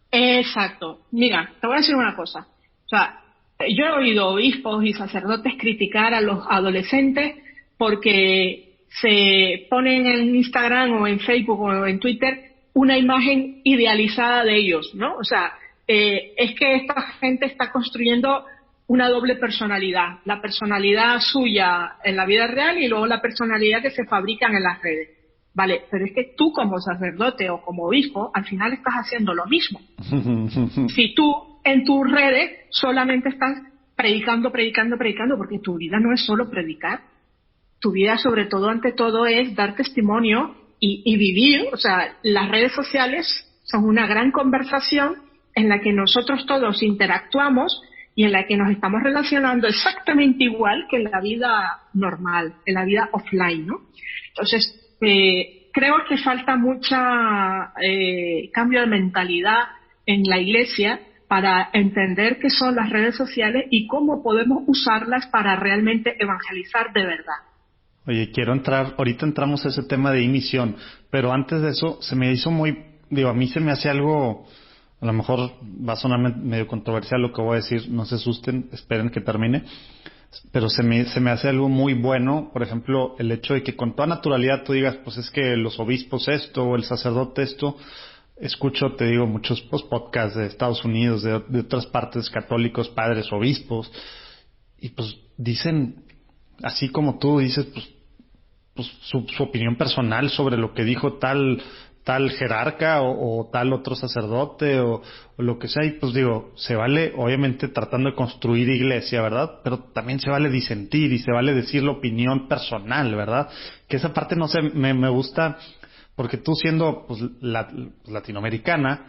Exacto. Mira, te voy a decir una cosa. O sea, yo he oído obispos y sacerdotes criticar a los adolescentes porque se ponen en Instagram o en Facebook o en Twitter una imagen idealizada de ellos, ¿no? O sea, es que esta gente está construyendo una doble personalidad. La personalidad suya en la vida real y luego la personalidad que se fabrican en las redes. Vale, pero es que tú como sacerdote o como obispo, al final estás haciendo lo mismo. Si tú en tus redes solamente estás predicando, porque tu vida no es solo predicar. Tu vida, sobre todo, ante todo, es dar testimonio y vivir. O sea, las redes sociales son una gran conversación en la que nosotros todos interactuamos y en la que nos estamos relacionando exactamente igual que en la vida normal, en la vida offline, ¿no? Entonces, creo que falta mucha cambio de mentalidad en la Iglesia para entender qué son las redes sociales y cómo podemos usarlas para realmente evangelizar de verdad. Oye, ahorita entramos a ese tema de misión, pero antes de eso se me hizo a mí se me hace algo, a lo mejor va a sonar medio controversial lo que voy a decir, no se asusten, esperen que termine. Pero se me hace algo muy bueno, por ejemplo, el hecho de que con toda naturalidad tú digas, pues es que los obispos esto, o el sacerdote esto. Escucho, te digo, muchos podcasts de Estados Unidos, de otras partes, católicos, padres, obispos, y pues dicen, así como tú dices, pues su opinión personal sobre lo que dijo tal jerarca o tal otro sacerdote o lo que sea, y pues digo, se vale obviamente tratando de construir iglesia, ¿verdad? Pero también se vale disentir y se vale decir la opinión personal, ¿verdad? Que esa parte, no sé, me gusta, porque tú siendo pues latinoamericana,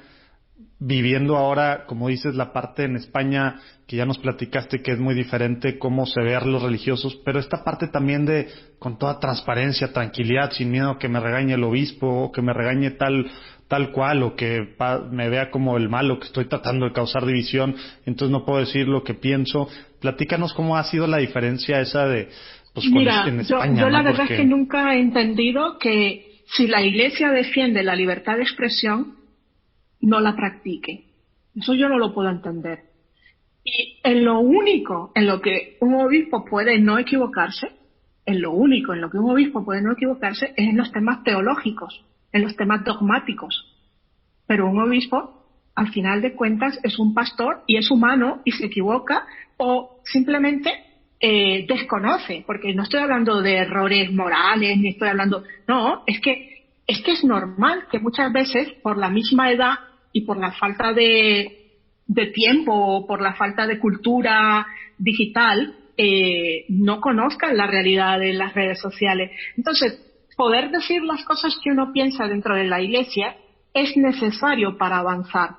viviendo ahora, como dices, la parte en España que ya nos platicaste que es muy diferente cómo se ve a los religiosos, pero esta parte también de con toda transparencia, tranquilidad, sin miedo a que me regañe el obispo o que me regañe tal cual o que me vea como el malo, que estoy tratando de causar división, entonces no puedo decir lo que pienso. Platícanos cómo ha sido la diferencia esa de pues Mira, en España. Yo la verdad es que nunca he entendido que si la Iglesia defiende la libertad de expresión, no la practique. Eso yo no lo puedo entender. Y en lo único en lo que un obispo puede no equivocarse, es en los temas teológicos, en los temas dogmáticos. Pero un obispo, al final de cuentas, es un pastor y es humano y se equivoca o simplemente desconoce, porque no estoy hablando de errores morales, ni estoy hablando... No, es que es normal que muchas veces, por la misma edad y por la falta de tiempo o por la falta de cultura digital, no conozcan la realidad de las redes sociales. Entonces, poder decir las cosas que uno piensa dentro de la Iglesia es necesario para avanzar.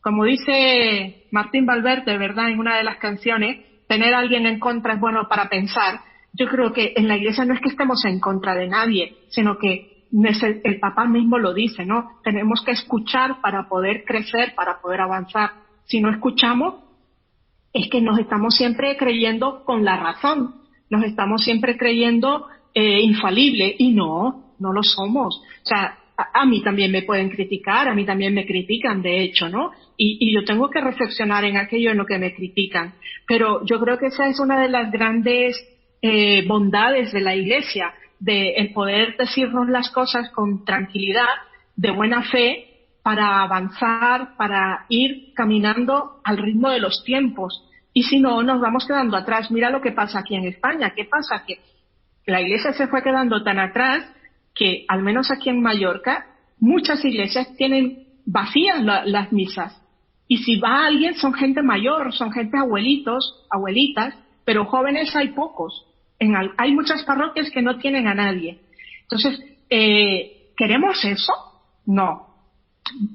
Como dice Martín Valverde, ¿verdad?, en una de las canciones, tener a alguien en contra es bueno para pensar. Yo creo que en la Iglesia no es que estemos en contra de nadie, sino que el Papa mismo lo dice, ¿no? Tenemos que escuchar para poder crecer, para poder avanzar. Si no escuchamos, es que nos estamos siempre creyendo con la razón, nos estamos siempre creyendo infalible, y no lo somos. O sea, a mí también me pueden criticar, a mí también me critican, de hecho, ¿no? Y yo tengo que reflexionar en aquello en lo que me critican. Pero yo creo que esa es una de las grandes bondades de la Iglesia, de el poder decirnos las cosas con tranquilidad, de buena fe, para avanzar, para ir caminando al ritmo de los tiempos. Y si no, nos vamos quedando atrás. Mira lo que pasa aquí en España. ¿Qué pasa? Que la Iglesia se fue quedando tan atrás que, al menos aquí en Mallorca, muchas iglesias tienen vacías las misas. Y si va alguien, son gente mayor, son gente abuelitos, abuelitas, pero jóvenes hay pocos. Hay muchas parroquias que no tienen a nadie. Entonces, ¿queremos eso? No.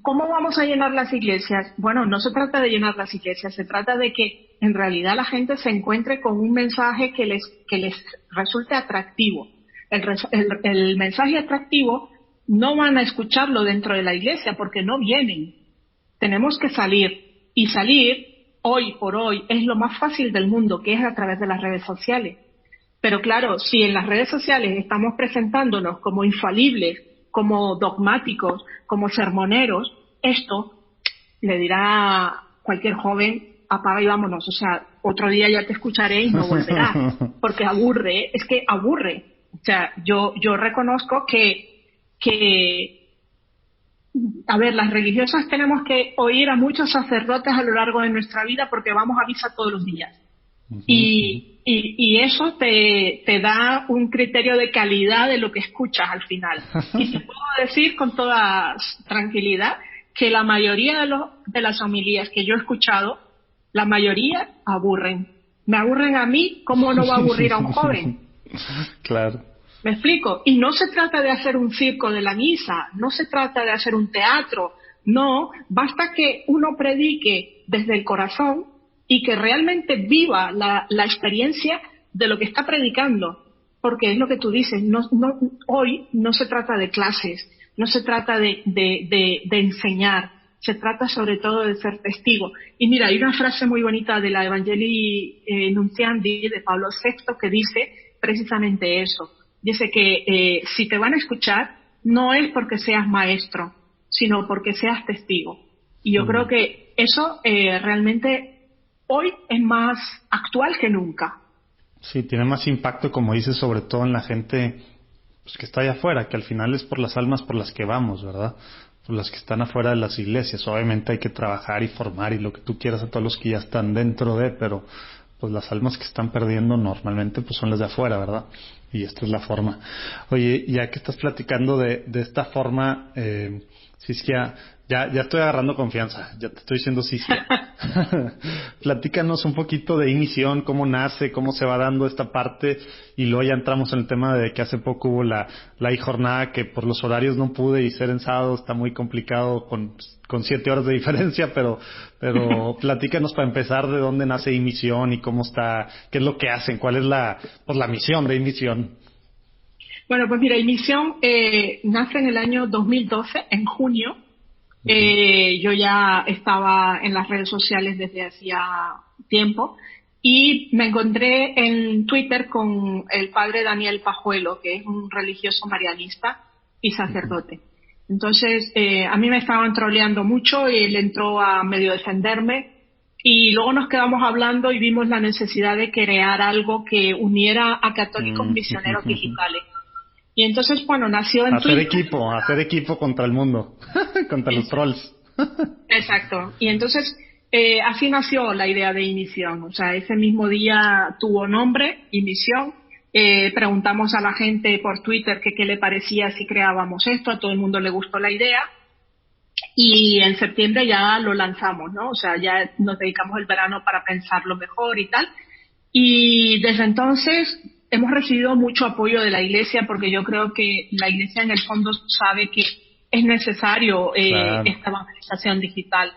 ¿Cómo vamos a llenar las iglesias? Bueno, no se trata de llenar las iglesias, se trata de que en realidad la gente se encuentre con un mensaje que les resulte atractivo. El mensaje atractivo no van a escucharlo dentro de la iglesia porque no vienen. Tenemos que salir. Y salir, hoy por hoy, es lo más fácil del mundo, que es a través de las redes sociales. Pero claro, si en las redes sociales estamos presentándonos como infalibles, como dogmáticos, como sermoneros, esto le dirá cualquier joven: apaga y vámonos. O sea, otro día ya te escucharé y no volverás, porque aburre, es que aburre. O sea, yo reconozco que, a ver, las religiosas tenemos que oír a muchos sacerdotes a lo largo de nuestra vida porque vamos a misa todos los días. Y eso te da un criterio de calidad de lo que escuchas al final. Y te puedo decir con toda tranquilidad que la mayoría de las homilías que yo he escuchado, la mayoría aburren. Me aburren a mí, ¿cómo no va a aburrir a un joven? Claro. ¿Me explico? Y no se trata de hacer un circo de la misa, no se trata de hacer un teatro, no, basta que uno predique desde el corazón y que realmente viva la experiencia de lo que está predicando, porque es lo que tú dices, hoy no se trata de clases, no se trata de enseñar, se trata sobre todo de ser testigo. Y mira, hay una frase muy bonita de la Evangelii Nuntiandi de Pablo VI que dice precisamente eso. Dice que si te van a escuchar, no es porque seas maestro, sino porque seas testigo. Y yo creo que eso realmente hoy es más actual que nunca. Sí, tiene más impacto, como dices, sobre todo en la gente pues, que está allá afuera, que al final es por las almas por las que vamos, ¿verdad? Por las que están afuera de las iglesias. Obviamente hay que trabajar y formar y lo que tú quieras a todos los que ya están dentro de, pero pues las almas que están perdiendo normalmente pues son las de afuera, ¿verdad? Y esta es la forma. Oye, ya que estás platicando de esta forma, Siskia, ya estoy agarrando confianza, ya te estoy diciendo Siskia. Platícanos un poquito de Misión, cómo nace, cómo se va dando esta parte, y luego ya entramos en el tema de que hace poco hubo la jornada que por los horarios no pude y ser en sábado está muy complicado con 7 horas de diferencia, pero platícanos para empezar de dónde nace Misión y cómo está, qué es lo que hacen, cuál es la misión de Misión. Bueno, pues mira, Misión nace en el año 2012, en junio. Yo ya estaba en las redes sociales desde hacía tiempo y me encontré en Twitter con el padre Daniel Pajuelo, que es un religioso marianista y sacerdote. Entonces, a mí me estaban troleando mucho y él entró a medio defenderme y luego nos quedamos hablando y vimos la necesidad de crear algo que uniera a católicos misioneros digitales. Y entonces, bueno, nació en Twitter. Hacer equipo contra el mundo, contra los trolls. Exacto. Y entonces, así nació la idea de Misión. O sea, ese mismo día tuvo nombre, Misión. Preguntamos a la gente por Twitter qué le parecía si creábamos esto. A todo el mundo le gustó la idea. Y en septiembre ya lo lanzamos, ¿no? O sea, ya nos dedicamos el verano para pensarlo mejor y tal. Y desde entonces hemos recibido mucho apoyo de la Iglesia porque yo creo que la Iglesia en el fondo sabe que es necesario esta evangelización digital.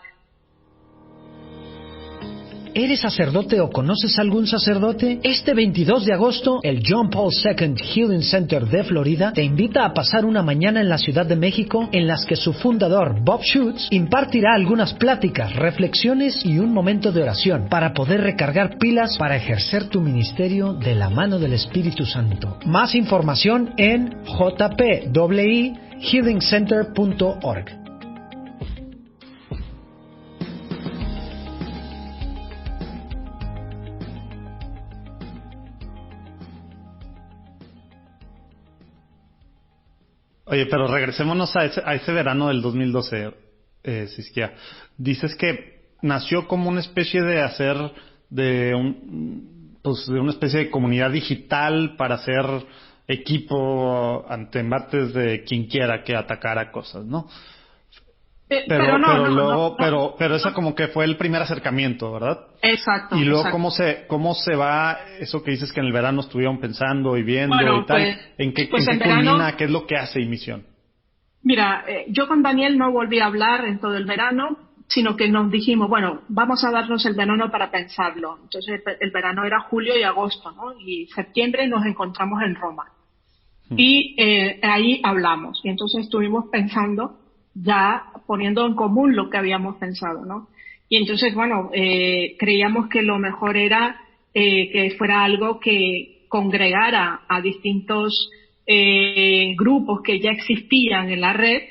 ¿Eres sacerdote o conoces algún sacerdote? Este 22 de agosto, el John Paul II Healing Center de Florida te invita a pasar una mañana en la Ciudad de México en las que su fundador, Bob Schutz, impartirá algunas pláticas, reflexiones y un momento de oración para poder recargar pilas para ejercer tu ministerio de la mano del Espíritu Santo. Más información en jpwihealingcenter.org. Oye, pero regresémonos a ese verano del 2012, Siskia. Dices que nació como una especie de hacer de una especie de comunidad digital para hacer equipo ante embates de quien quiera que atacara cosas, ¿no? Pero esa como que fue el primer acercamiento, ¿verdad? Exacto. Y luego exacto. cómo se va eso que dices que en el verano estuvieron pensando y viendo y tal, ¿en qué culmina? ¿Qué es lo que hace Misión? Mira, yo con Daniel no volví a hablar en todo el verano, sino que nos dijimos, bueno, vamos a darnos el verano para pensarlo. Entonces el verano era julio y agosto, ¿no? Y septiembre nos encontramos en Roma. Y ahí hablamos. Y entonces estuvimos pensando, ya poniendo en común lo que habíamos pensado, ¿no? Y entonces, bueno, creíamos que lo mejor era que fuera algo que congregara a distintos grupos que ya existían en la red,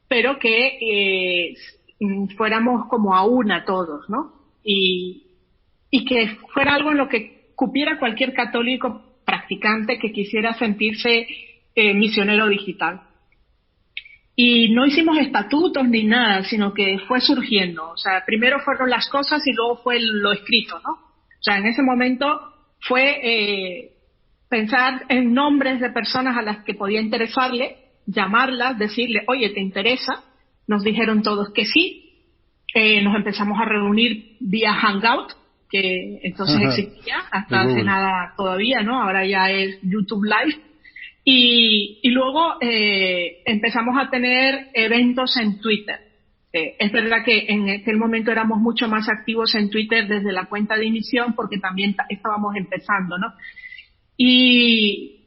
pero que fuéramos como a una todos, ¿no? Y que fuera algo en lo que cupiera cualquier católico practicante que quisiera sentirse misionero digital. Y no hicimos estatutos ni nada, sino que fue surgiendo. O sea, primero fueron las cosas y luego fue lo escrito, ¿no? O sea, en ese momento fue pensar en nombres de personas a las que podía interesarle, llamarlas, decirle, oye, ¿te interesa? Nos dijeron todos que sí. Nos empezamos a reunir vía Hangout, que entonces existía, hasta hace nada todavía, ¿no? Ahora ya es YouTube Live. Y luego empezamos a tener eventos en Twitter. Es verdad que en aquel momento éramos mucho más activos en Twitter desde la cuenta de Misión porque también estábamos empezando, ¿no? Y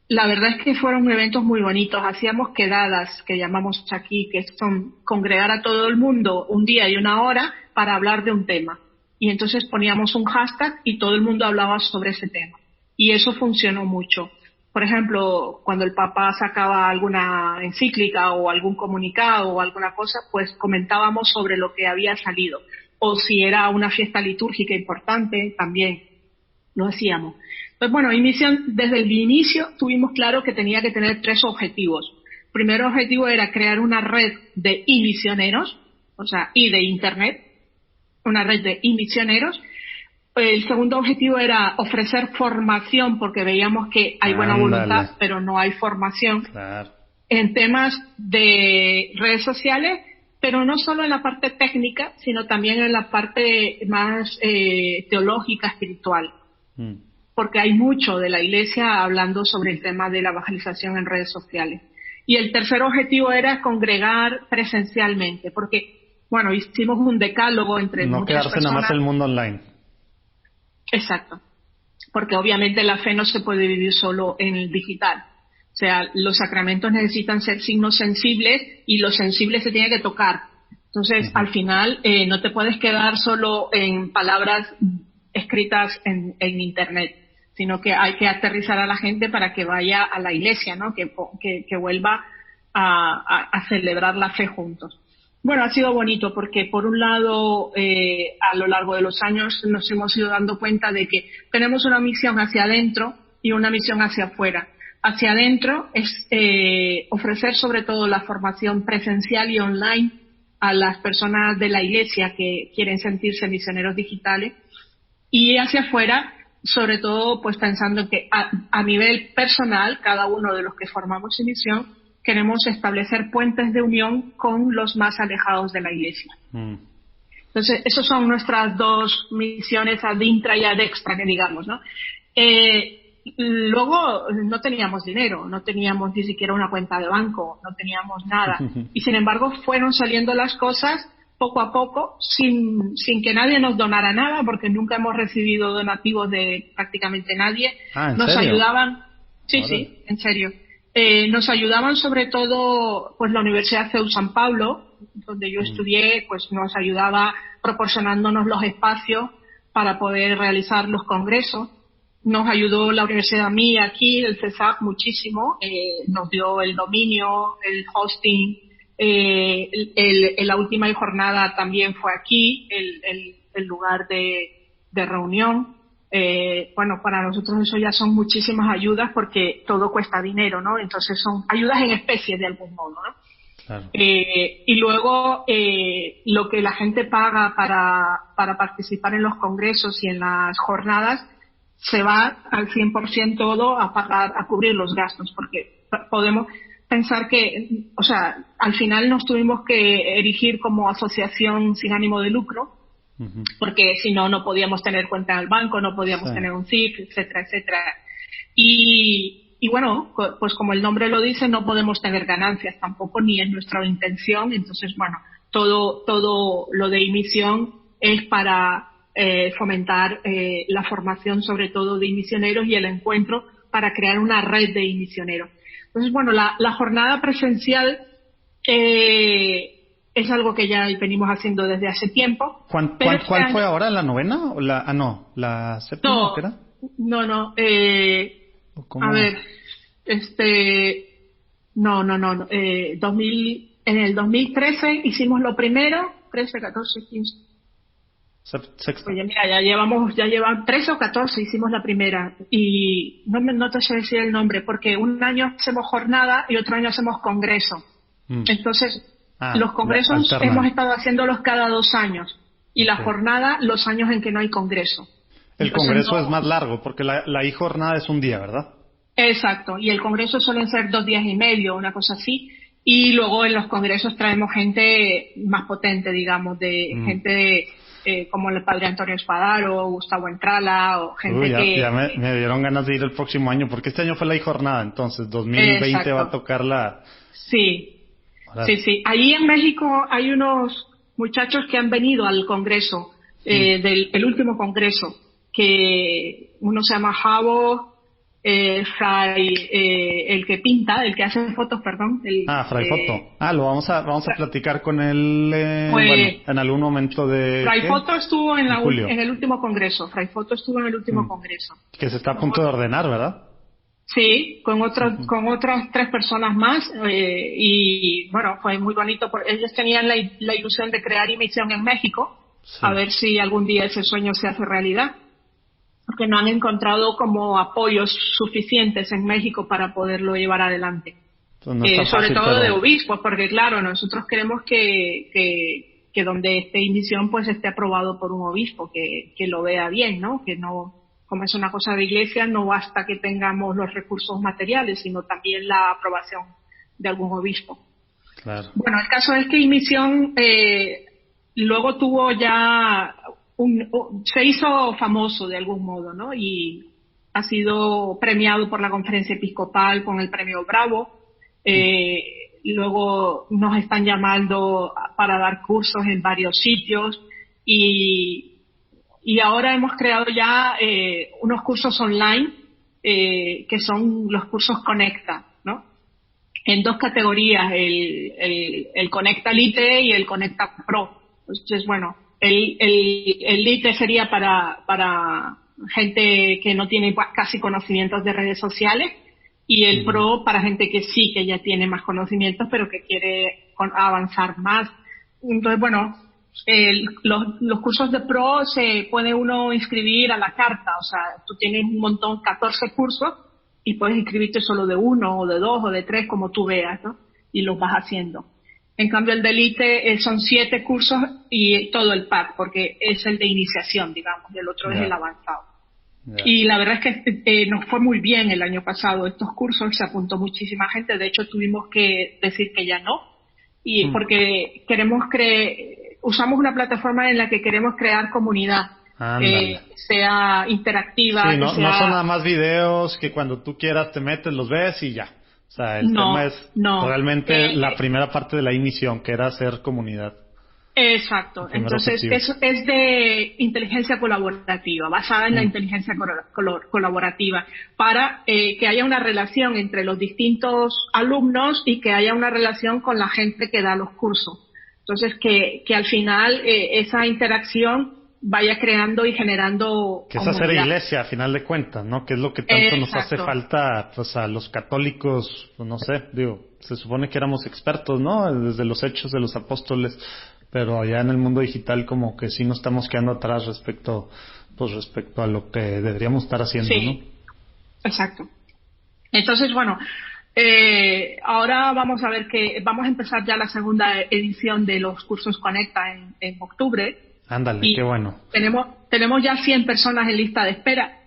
la verdad es que fueron eventos muy bonitos. Hacíamos quedadas, que llamamos aquí, que son congregar a todo el mundo un día y una hora para hablar de un tema. Y entonces poníamos un hashtag y todo el mundo hablaba sobre ese tema. Y eso funcionó mucho. Por ejemplo, cuando el Papa sacaba alguna encíclica o algún comunicado o alguna cosa, pues comentábamos sobre lo que había salido. O si era una fiesta litúrgica importante, también lo hacíamos. Pues bueno, en Misión, desde el inicio tuvimos claro que tenía que tener 3 objetivos. El primer objetivo era crear una red de misioneros, o sea, y de Internet, una red de misioneros. El segundo objetivo era ofrecer formación, porque veíamos que hay buena voluntad, pero no hay formación en temas de redes sociales, pero no solo en la parte técnica, sino también en la parte más teológica, espiritual. Porque hay mucho de la Iglesia hablando sobre el tema de la evangelización en redes sociales. Y el tercer objetivo era congregar presencialmente, porque, bueno, hicimos un decálogo entre no muchas personas. No quedarse nada más el mundo online. Exacto, porque obviamente la fe no se puede vivir solo en el digital. O sea, los sacramentos necesitan ser signos sensibles y lo sensible se tiene que tocar. Entonces, al final, no te puedes quedar solo en palabras escritas en Internet, sino que hay que aterrizar a la gente para que vaya a la iglesia, ¿no? Que vuelva a celebrar la fe juntos. Bueno, ha sido bonito porque, por un lado, a lo largo de los años nos hemos ido dando cuenta de que tenemos una misión hacia adentro y una misión hacia afuera. Hacia adentro es ofrecer sobre todo la formación presencial y online a las personas de la iglesia que quieren sentirse misioneros digitales, y hacia afuera, sobre todo, pues pensando en que a nivel personal, cada uno de los que formamos misión, queremos establecer puentes de unión con los más alejados de la iglesia. Entonces, esas son nuestras 2 misiones ad intra y ad extra, que digamos, ¿no? Luego no teníamos dinero, no teníamos ni siquiera una cuenta de banco, no teníamos nada. Y sin embargo fueron saliendo las cosas poco a poco, sin que nadie nos donara nada, porque nunca hemos recibido donativos de prácticamente nadie. ¿En Nos serio? ayudaban, sí, Ahora. sí, en serio. Nos ayudaban sobre todo pues la Universidad CEU San Pablo, donde yo estudié, pues nos ayudaba proporcionándonos los espacios para poder realizar los congresos. Nos ayudó la universidad mía aquí, el CESAC, muchísimo. Nos dio el dominio, el hosting. La última jornada también fue aquí, el lugar de reunión. Bueno, para nosotros eso ya son muchísimas ayudas porque todo cuesta dinero, ¿no? Entonces son ayudas en especie de algún modo, ¿no? Claro. Y luego lo que la gente paga para participar en los congresos y en las jornadas se va al 100% todo a pagar, a cubrir los gastos, porque podemos pensar que, o sea, al final nos tuvimos que erigir como asociación sin ánimo de lucro, porque si no, no podíamos tener cuenta en el banco, no podíamos tener un CIF, etcétera, etcétera. Y bueno, pues como el nombre lo dice, no podemos tener ganancias tampoco, ni es nuestra intención. Entonces, bueno, todo lo de emisión es para fomentar la formación, sobre todo de misioneros, y el encuentro para crear una red de misioneros. Entonces, bueno, la jornada presencial es algo que ya venimos haciendo desde hace tiempo. ¿Cuál fue ahora? ¿La novena? ¿O la séptima? No, ¿qué era? No. ¿Cómo? A ver, no. En el 2013 hicimos lo primero, 13, 14, 15. Sexta. Oye, mira, ya llevan 13 o 14 hicimos la primera. Y no te sé decir el nombre, porque un año hacemos jornada y otro año hacemos congreso. Entonces, los congresos hemos estado haciéndolos cada 2 años. Y la jornada, los años en que no hay congreso. El Entonces, congreso es más largo, porque la jornada es un día, ¿verdad? Exacto, y el congreso suelen ser 2 días y medio, una cosa así, y luego en los congresos traemos gente más potente, digamos, gente como el padre Antonio Espadaro, Gustavo Entrala, o gente ya me dieron ganas de ir el próximo año, porque este año fue la jornada, entonces 2020 Exacto. va a tocar la... Sí. Ahí en México hay unos muchachos que han venido al congreso, el último congreso, que uno se llama Javo, Fray, el que pinta, el que hace fotos, perdón. Fray Foto. Lo vamos a platicar con él en algún momento de... Fray Foto estuvo en el último congreso. Congreso. Que se está a punto de ordenar, ¿verdad? Sí, con otras 3 personas más, y bueno, fue muy bonito, porque ellos tenían la ilusión de crear misión en México, a ver si algún día ese sueño se hace realidad, porque no han encontrado como apoyos suficientes en México para poderlo llevar adelante. Sobre todo de obispos, porque claro, nosotros queremos que donde esté misión pues esté aprobado por un obispo, que lo vea bien, ¿no? Que no, como es una cosa de iglesia, no basta que tengamos los recursos materiales, sino también la aprobación de algún obispo. Claro. Bueno, el caso es que misión luego tuvo ya se hizo famoso de algún modo, ¿no? Y ha sido premiado por la Conferencia Episcopal con el Premio Bravo. Luego nos están llamando para dar cursos en varios sitios y ahora hemos creado ya unos cursos online que son los cursos Conecta, ¿no? En 2 categorías, el Conecta Lite y el Conecta Pro. Entonces, bueno, el Lite sería para gente que no tiene casi conocimientos de redes sociales, y el Pro para gente que sí, que ya tiene más conocimientos, pero que quiere avanzar más. Entonces, bueno, los cursos de Pro se puede uno inscribir a la carta, o sea, tú tienes un montón, 14 cursos, y puedes inscribirte solo de 1 o de 2 o de 3, como tú veas, ¿no? Y los vas haciendo. En cambio, el de Elite son 7 cursos y todo el pack, porque es el de iniciación, digamos, y el otro es el avanzado. Y la verdad es que nos fue muy bien el año pasado estos cursos, se apuntó muchísima gente, de hecho tuvimos que decir que ya no, y porque usamos una plataforma en la que queremos crear comunidad, sea interactiva. Sí, no son nada más videos que cuando tú quieras te metes, los ves y ya. O sea, el tema es realmente la primera parte de la emisión, que era hacer comunidad. Exacto. Entonces, eso es de inteligencia colaborativa, basada en la inteligencia colaborativa, para que haya una relación entre los distintos alumnos y que haya una relación con la gente que da los cursos. Entonces, que al final esa interacción vaya creando y generando que es hacer iglesia, a final de cuentas, ¿no? Que es lo que tanto nos hace falta, pues, a los católicos, pues, no sé, digo, se supone que éramos expertos, ¿no? Desde los Hechos de los Apóstoles, pero allá en el mundo digital como que sí nos estamos quedando atrás respecto a lo que deberíamos estar haciendo, sí, ¿no? Exacto. Entonces, bueno, ahora vamos a ver que vamos a empezar ya la segunda edición de los cursos Conecta en octubre. Ándale, qué bueno. Tenemos ya 100 personas en lista de espera.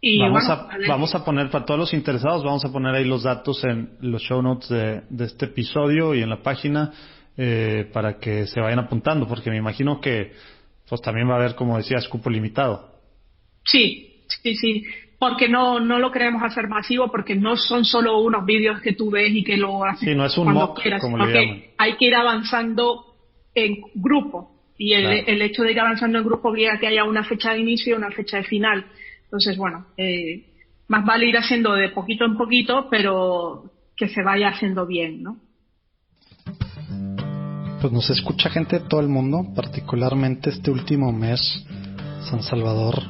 Y vamos a poner, para todos los interesados, vamos a poner ahí los datos en los show notes de este episodio y en la página, para que se vayan apuntando, porque me imagino que pues también va a haber, como decías, cupo limitado. Sí, porque no lo queremos hacer masivo, porque no son solo unos vídeos que tú ves y que lo haces. Sí, no es un mock, como le llaman. Hay que ir avanzando en grupo. Y el hecho de ir avanzando en grupo obliga a que haya una fecha de inicio y una fecha de final. Entonces, bueno, más vale ir haciendo de poquito en poquito, pero que se vaya haciendo bien, ¿no? Pues nos escucha gente de todo el mundo, particularmente este último mes, San Salvador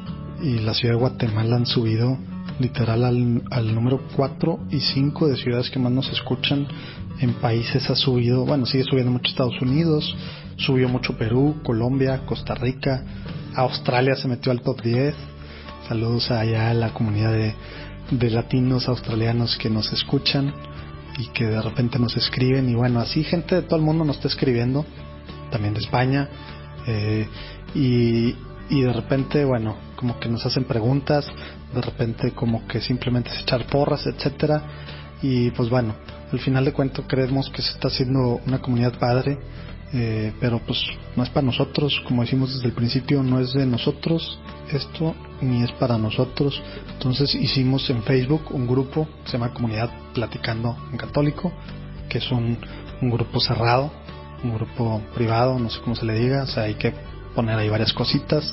y la ciudad de Guatemala han subido literal al número 4 y 5 de ciudades que más nos escuchan. En países ha subido, bueno, sigue subiendo mucho Estados Unidos, subió mucho Perú, Colombia, Costa Rica, Australia se metió al top 10. Saludos allá a la comunidad de latinos australianos que nos escuchan y que de repente nos escriben, y bueno, así gente de todo el mundo nos está escribiendo, también de España, y de repente, bueno, como que nos hacen preguntas, de repente como que simplemente es echar porras, etcétera, y pues bueno, al final de cuentas creemos que se está haciendo una comunidad padre, pero pues no es para nosotros, como decimos desde el principio, no es de nosotros esto, ni es para nosotros. Entonces hicimos en Facebook un grupo que se llama Comunidad Platicando en Católico, que es un grupo cerrado, un grupo privado, no sé cómo se le diga, o sea, hay que poner ahí varias cositas,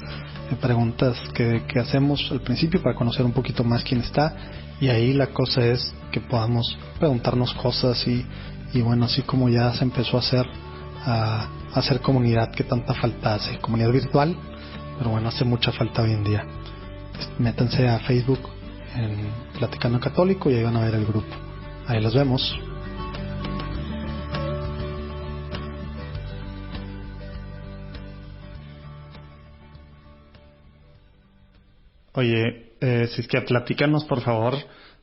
preguntas que hacemos al principio para conocer un poquito más quién está, y ahí la cosa es que podamos preguntarnos cosas y bueno, así como ya se empezó a hacer comunidad que tanta falta hace, comunidad virtual, pero bueno, hace mucha falta hoy en día. Métanse a Facebook en Platicando Católico y ahí van a ver el grupo. Ahí los vemos. Oye, si es que platícanos por favor,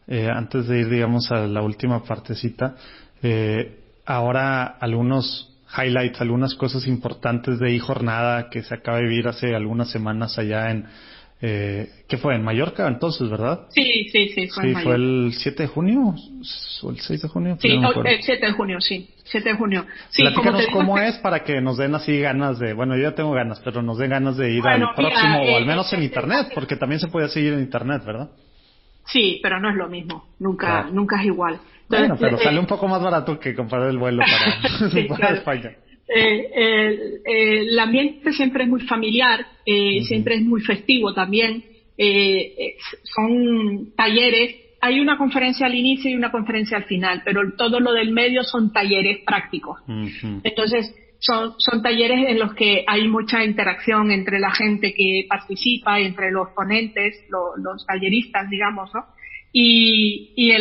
antes de ir, digamos, a la última partecita, ahora algunos highlights, algunas cosas importantes de iJornada que se acaba de vivir hace algunas semanas allá en, ¿qué fue? En Mallorca entonces, ¿verdad? Sí, fue en Mallorca. ¿Fue el 7 de junio o el 6 de junio? Sí, no el 7 de junio, sí. 7 de junio. Sí, platícanos cómo es para que nos den así ganas de, bueno, yo ya tengo ganas, pero nos den ganas de ir al próximo, o al menos en internet, porque también se puede seguir en internet, ¿verdad? Sí, pero no es lo mismo, nunca es igual. Entonces, bueno, pero sale un poco más barato que comprar el vuelo para, sí, para claro. España. El ambiente siempre es muy familiar, siempre es muy festivo también. Son talleres, hay una conferencia al inicio y una conferencia al final, pero todo lo del medio son talleres prácticos. Entonces, son talleres en los que hay mucha interacción entre la gente que participa, entre los ponentes, los talleristas, digamos, ¿no? Y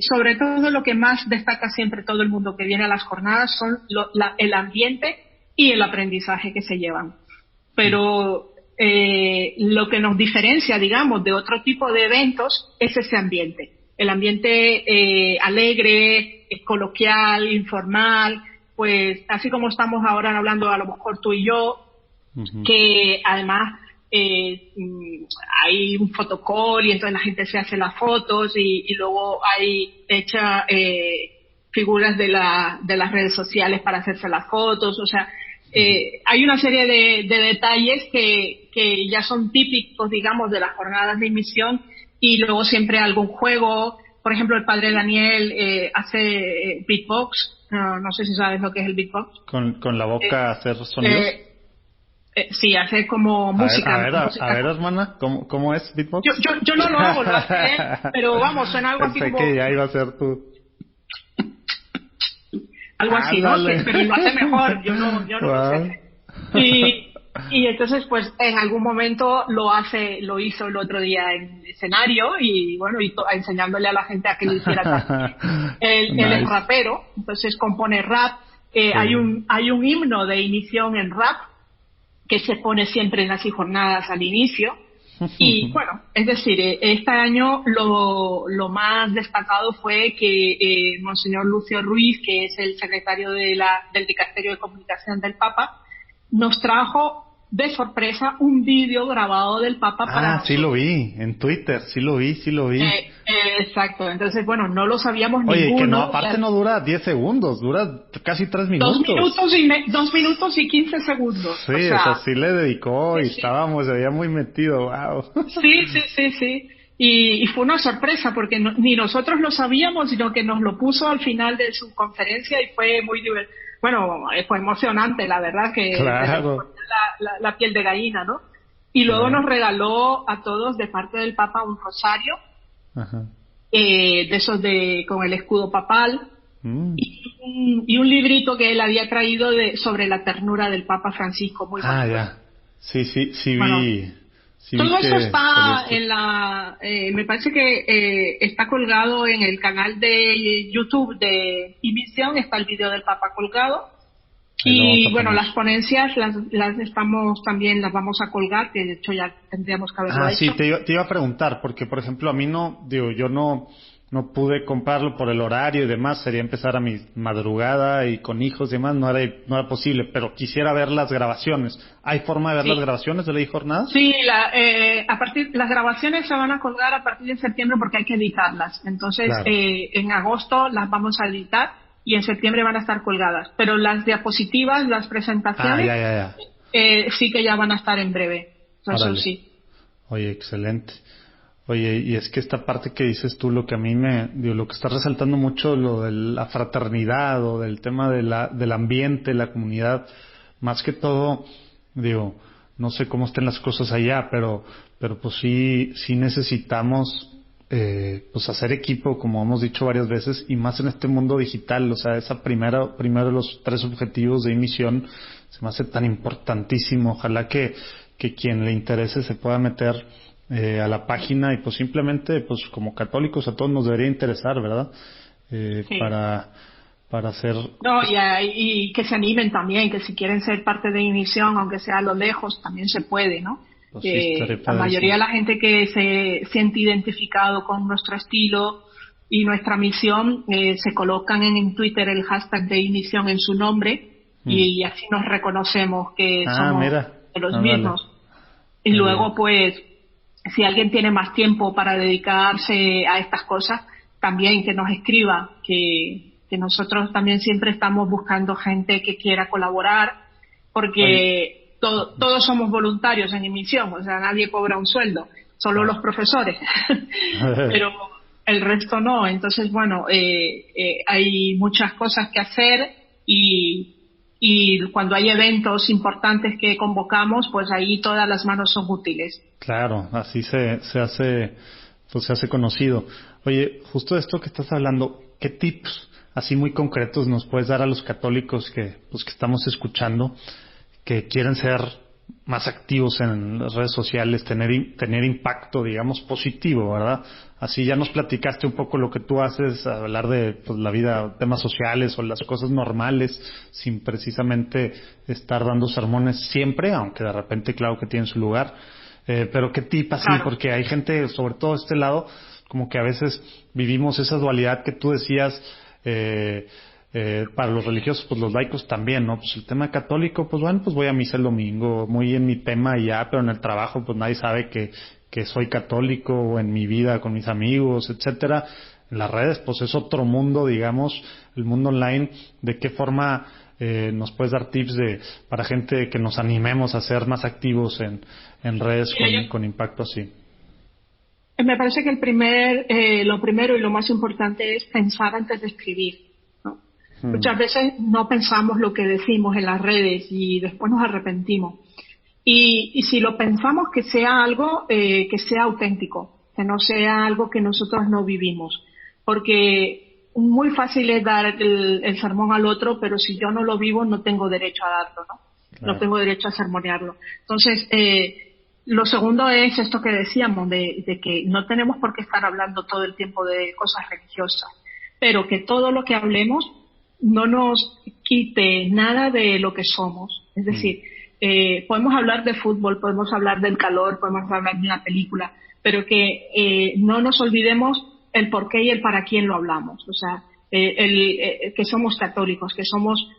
sobre todo lo que más destaca siempre todo el mundo que viene a las jornadas son el ambiente y el aprendizaje que se llevan. Pero lo que nos diferencia, digamos, de otro tipo de eventos es ese ambiente. El ambiente alegre, coloquial, informal, pues así como estamos ahora hablando a lo mejor tú y yo, que además hay un fotocall y entonces la gente se hace las fotos y luego hay hecha figuras de las redes sociales para hacerse las fotos, o sea, hay una serie de detalles que ya son típicos, digamos, de las jornadas de misión, y luego siempre algún juego, por ejemplo, el padre Daniel hace beatbox. No sé si sabes lo que es el beatbox. Con la boca hacer sonidos. Sí, hace como música. A ver, hermana, ¿cómo es beatbox? Yo no lo hago, lo hace, pero vamos, suena algo así Pensé como... que ya iba a ser tú. Algo así, ¿no? Pero lo hace mejor, yo no lo sé. Y entonces, pues, en algún momento lo hizo el otro día en escenario y, bueno, enseñándole a la gente a que lo hiciera también. Él es rapero, entonces compone rap. Sí. Hay un himno de inición en rap que se pone siempre en las jornadas al inicio. Y bueno, es decir, este año lo más destacado fue que Monseñor Lucio Ruiz, que es el secretario del Dicasterio de Comunicación del Papa, nos trajo de sorpresa un vídeo grabado del Papa para nosotros. Sí lo vi, en Twitter, sí lo vi. Exacto, entonces bueno, no lo sabíamos Oye, ninguno. Oye, que no, aparte no dura 10 segundos, dura casi 3 minutos. 2 minutos y 15 segundos. Sí, o sea, sí le dedicó y se veía muy metido, wow. Sí. Y fue una sorpresa porque ni nosotros lo sabíamos, sino que nos lo puso al final de su conferencia y fue muy divertido. Bueno, fue emocionante, la verdad, que claro. la piel de gallina, ¿no? Y luego nos regaló a todos de parte del Papa un rosario, ajá. De esos con el escudo papal, y un librito que él había traído sobre la ternura del Papa Francisco, muy bonito. Ya. Sí, bueno, vi. Sí, todo eso está me parece que está colgado en el canal de YouTube de Misión, está el video del Papa colgado. Y bueno, las ponencias las vamos a colgar, que de hecho ya tendríamos que haberlo hecho. Sí, te iba a preguntar, porque por ejemplo a mí yo no pude comprarlo por el horario y demás, sería empezar a mi madrugada y con hijos y demás, no era posible, pero quisiera ver las grabaciones. ¿Hay forma de ver las grabaciones de la jornada? Sí, las grabaciones se van a colgar a partir de septiembre porque hay que editarlas. Entonces, claro. En agosto las vamos a editar y en septiembre van a estar colgadas. Pero las diapositivas, las presentaciones, sí que ya van a estar en breve. Eso sí. Oye, excelente. Oye, y es que esta parte que dices tú, lo que a mí lo que está resaltando mucho, lo de la fraternidad o del tema del ambiente, la comunidad, más que todo, no sé cómo estén las cosas allá, pero pues sí necesitamos, pues hacer equipo, como hemos dicho varias veces, y más en este mundo digital, o sea, primero de los 3 objetivos de misión se me hace tan importantísimo. Ojalá que quien le interese se pueda meter a la página y pues simplemente pues como católicos a todos nos debería interesar, ¿verdad? Sí. Para hacer... No, y que se animen también, que si quieren ser parte de misión, aunque sea a lo lejos, también se puede, ¿no? Pues la mayoría de la gente que se siente identificado con nuestro estilo y nuestra misión, se colocan en Twitter el hashtag de misión en su nombre y así nos reconocemos que somos de los mismos. Vale. Y luego pues si alguien tiene más tiempo para dedicarse a estas cosas, también que nos escriba, que nosotros también siempre estamos buscando gente que quiera colaborar, porque todos somos voluntarios en misión, o sea, nadie cobra un sueldo, solo los profesores, pero el resto no. Entonces, bueno, hay muchas cosas que hacer y cuando hay eventos importantes que convocamos, pues ahí todas las manos son útiles. Claro, así se hace conocido. Oye, justo de esto que estás hablando, ¿qué tips así muy concretos nos puedes dar a los católicos que estamos escuchando, que quieren ser más activos en las redes sociales, tener impacto, digamos, positivo, ¿verdad? Así ya nos platicaste un poco lo que tú haces, hablar de pues, la vida, temas sociales o las cosas normales, sin precisamente estar dando sermones siempre, aunque de repente claro que tienen su lugar. Pero qué tip así, claro. Porque hay gente, sobre todo de este lado, como que a veces vivimos esa dualidad que tú decías, para los religiosos, pues los laicos también, ¿no? Pues el tema católico, pues bueno, pues voy a misa el domingo, muy en mi tema y ya, pero en el trabajo pues nadie sabe que soy católico, o en mi vida con mis amigos, etcétera. En las redes, pues es otro mundo, digamos, el mundo online. ¿De qué forma nos puedes dar tips para gente que nos animemos a ser más activos en redes con impacto así? Me parece que lo primero y lo más importante es pensar antes de escribir, ¿no? Muchas veces no pensamos lo que decimos en las redes y después nos arrepentimos. Y si lo pensamos, que sea algo que sea auténtico, que no sea algo que nosotros no vivimos. Porque muy fácil es dar el sermón al otro, pero si yo no lo vivo no tengo derecho a darlo, ¿no? Claro. No tengo derecho a sermonearlo. Entonces, lo segundo es esto que decíamos, de que no tenemos por qué estar hablando todo el tiempo de cosas religiosas, pero que todo lo que hablemos no nos quite nada de lo que somos. Es decir, podemos hablar de fútbol, podemos hablar del calor, podemos hablar de una película, pero que no nos olvidemos el por qué y el para quién lo hablamos. O sea, que somos católicos, que somos...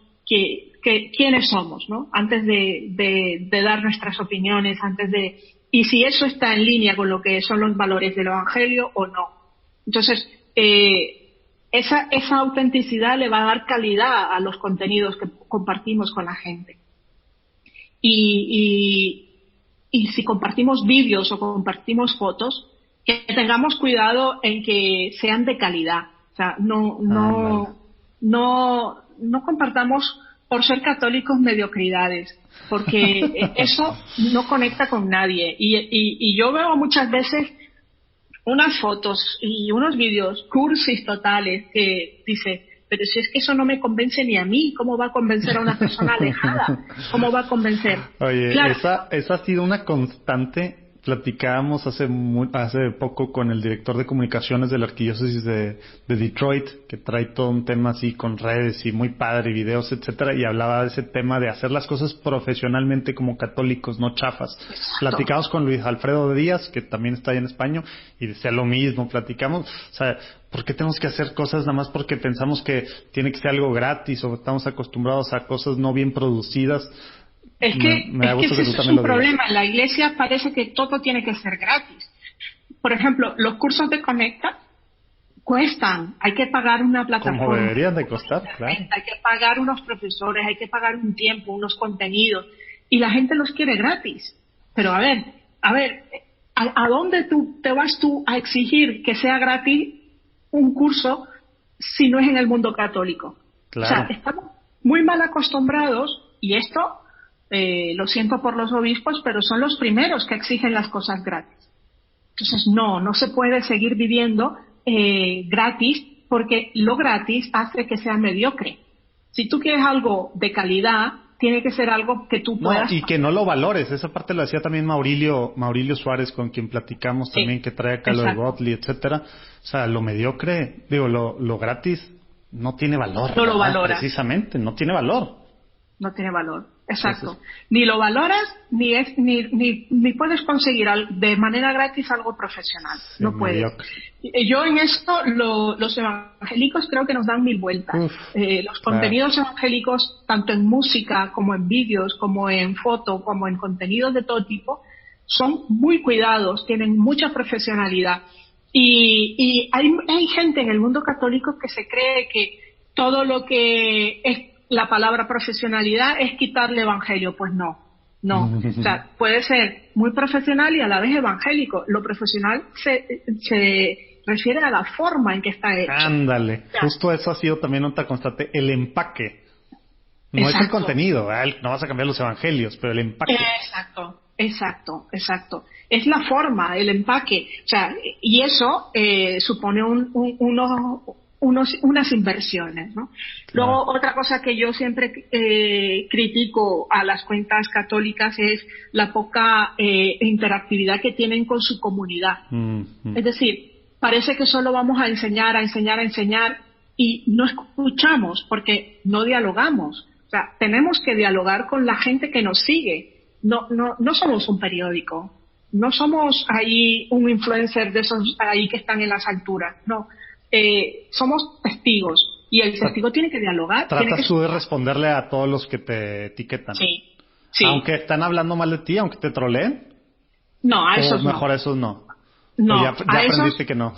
quiénes somos, ¿no? Antes de dar nuestras opiniones, y si eso está en línea con lo que son los valores del Evangelio o no. Entonces, esa autenticidad le va a dar calidad a los contenidos que compartimos con la gente. Y si compartimos vídeos o compartimos fotos, que tengamos cuidado en que sean de calidad. O sea, no compartamos por ser católicos mediocridades, porque eso no conecta con nadie. Y yo veo muchas veces unas fotos y unos vídeos cursis totales que dice, pero si es que eso no me convence ni a mí, ¿cómo va a convencer a una persona alejada? ¿Cómo va a convencer? Oye, claro. esa ha sido una constante. Platicábamos hace poco con el director de comunicaciones de la arquidiócesis de Detroit, que trae todo un tema así con redes y muy padre, videos, etcétera, y hablaba de ese tema de hacer las cosas profesionalmente como católicos, no chafas. Exacto. Platicamos con Luis Alfredo Díaz, que también está ahí en España, y decía lo mismo, platicamos, o sea, ¿por qué tenemos que hacer cosas nada más porque pensamos que tiene que ser algo gratis o estamos acostumbrados a cosas no bien producidas? Es que ese es un problema. En la iglesia parece que todo tiene que ser gratis. Por ejemplo, los cursos de Conecta cuestan. Hay que pagar una plataforma. Como deberían de costar, claro. Hay que pagar unos profesores, hay que pagar un tiempo, unos contenidos. Y la gente los quiere gratis. Pero a ver, ¿a dónde te vas tú a exigir que sea gratis un curso si no es en el mundo católico? Claro. O sea, estamos muy mal acostumbrados y esto... lo siento por los obispos, pero son los primeros que exigen las cosas gratis. Entonces, no se puede seguir viviendo gratis, porque lo gratis hace que sea mediocre. Si tú quieres algo de calidad, tiene que ser algo que tú puedas... y que no lo valores. Esa parte lo decía también Maurilio Suárez, con quien platicamos también, que trae acá lo de Godly, etcétera. O sea, lo mediocre, lo gratis, no tiene valor. No lo valoras. Precisamente, no tiene valor. No tiene valor, exacto. Ni lo valoras, ni puedes conseguir de manera gratis algo profesional. Sí, no puedes. Yo en esto, los evangélicos creo que nos dan mil vueltas. Los contenidos evangélicos, tanto en música, como en vídeos, como en foto, como en contenidos de todo tipo, son muy cuidados, tienen mucha profesionalidad. Y hay gente en el mundo católico que se cree que todo lo que es la palabra profesionalidad es quitarle evangelio. Pues no. O sea, puede ser muy profesional y a la vez evangélico. Lo profesional se refiere a la forma en que está hecho. Ándale, justo eso ha sido también otra constante, el empaque. No es el contenido, no vas a cambiar los evangelios, pero el empaque. Exacto. Es la forma, el empaque. O sea, y eso supone unas inversiones, ¿no? Claro. Luego, otra cosa que yo siempre critico a las cuentas católicas es la poca interactividad que tienen con su comunidad. Es decir, parece que solo vamos a enseñar y no escuchamos porque no dialogamos. O sea, tenemos que dialogar con la gente que nos sigue. No somos un periódico. No somos ahí un influencer de esos ahí que están en las alturas. No. Somos testigos y el testigo tiene que dialogar. Tratas tú de responderle a todos los que te etiquetan. Sí. Aunque están hablando mal de ti, aunque te troleen. No, a esos mejor a esos no. No, ya aprendiste que no.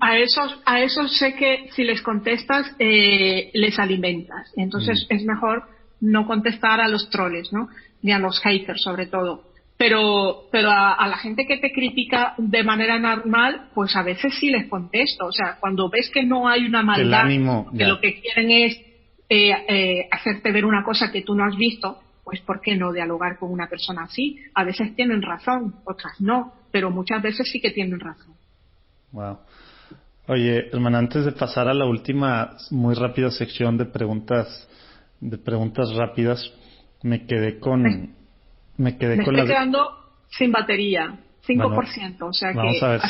a esos sé que si les contestas les alimentas. Entonces es mejor no contestar a los troles, ¿no? Ni a los haters sobre todo. pero a la gente que te critica de manera normal, pues a veces sí les contesto. O sea, cuando ves que no hay una maldad, El ánimo, que ya. lo que quieren es hacerte ver una cosa que tú no has visto, pues ¿por qué no dialogar con una persona así? A veces tienen razón, otras no, pero muchas veces sí que tienen razón. Wow. Oye, hermana, antes de pasar a la última muy rápida sección de preguntas rápidas, me quedé con Estoy las... quedando sin batería, 5%, Bueno, o sea que... vamos a ver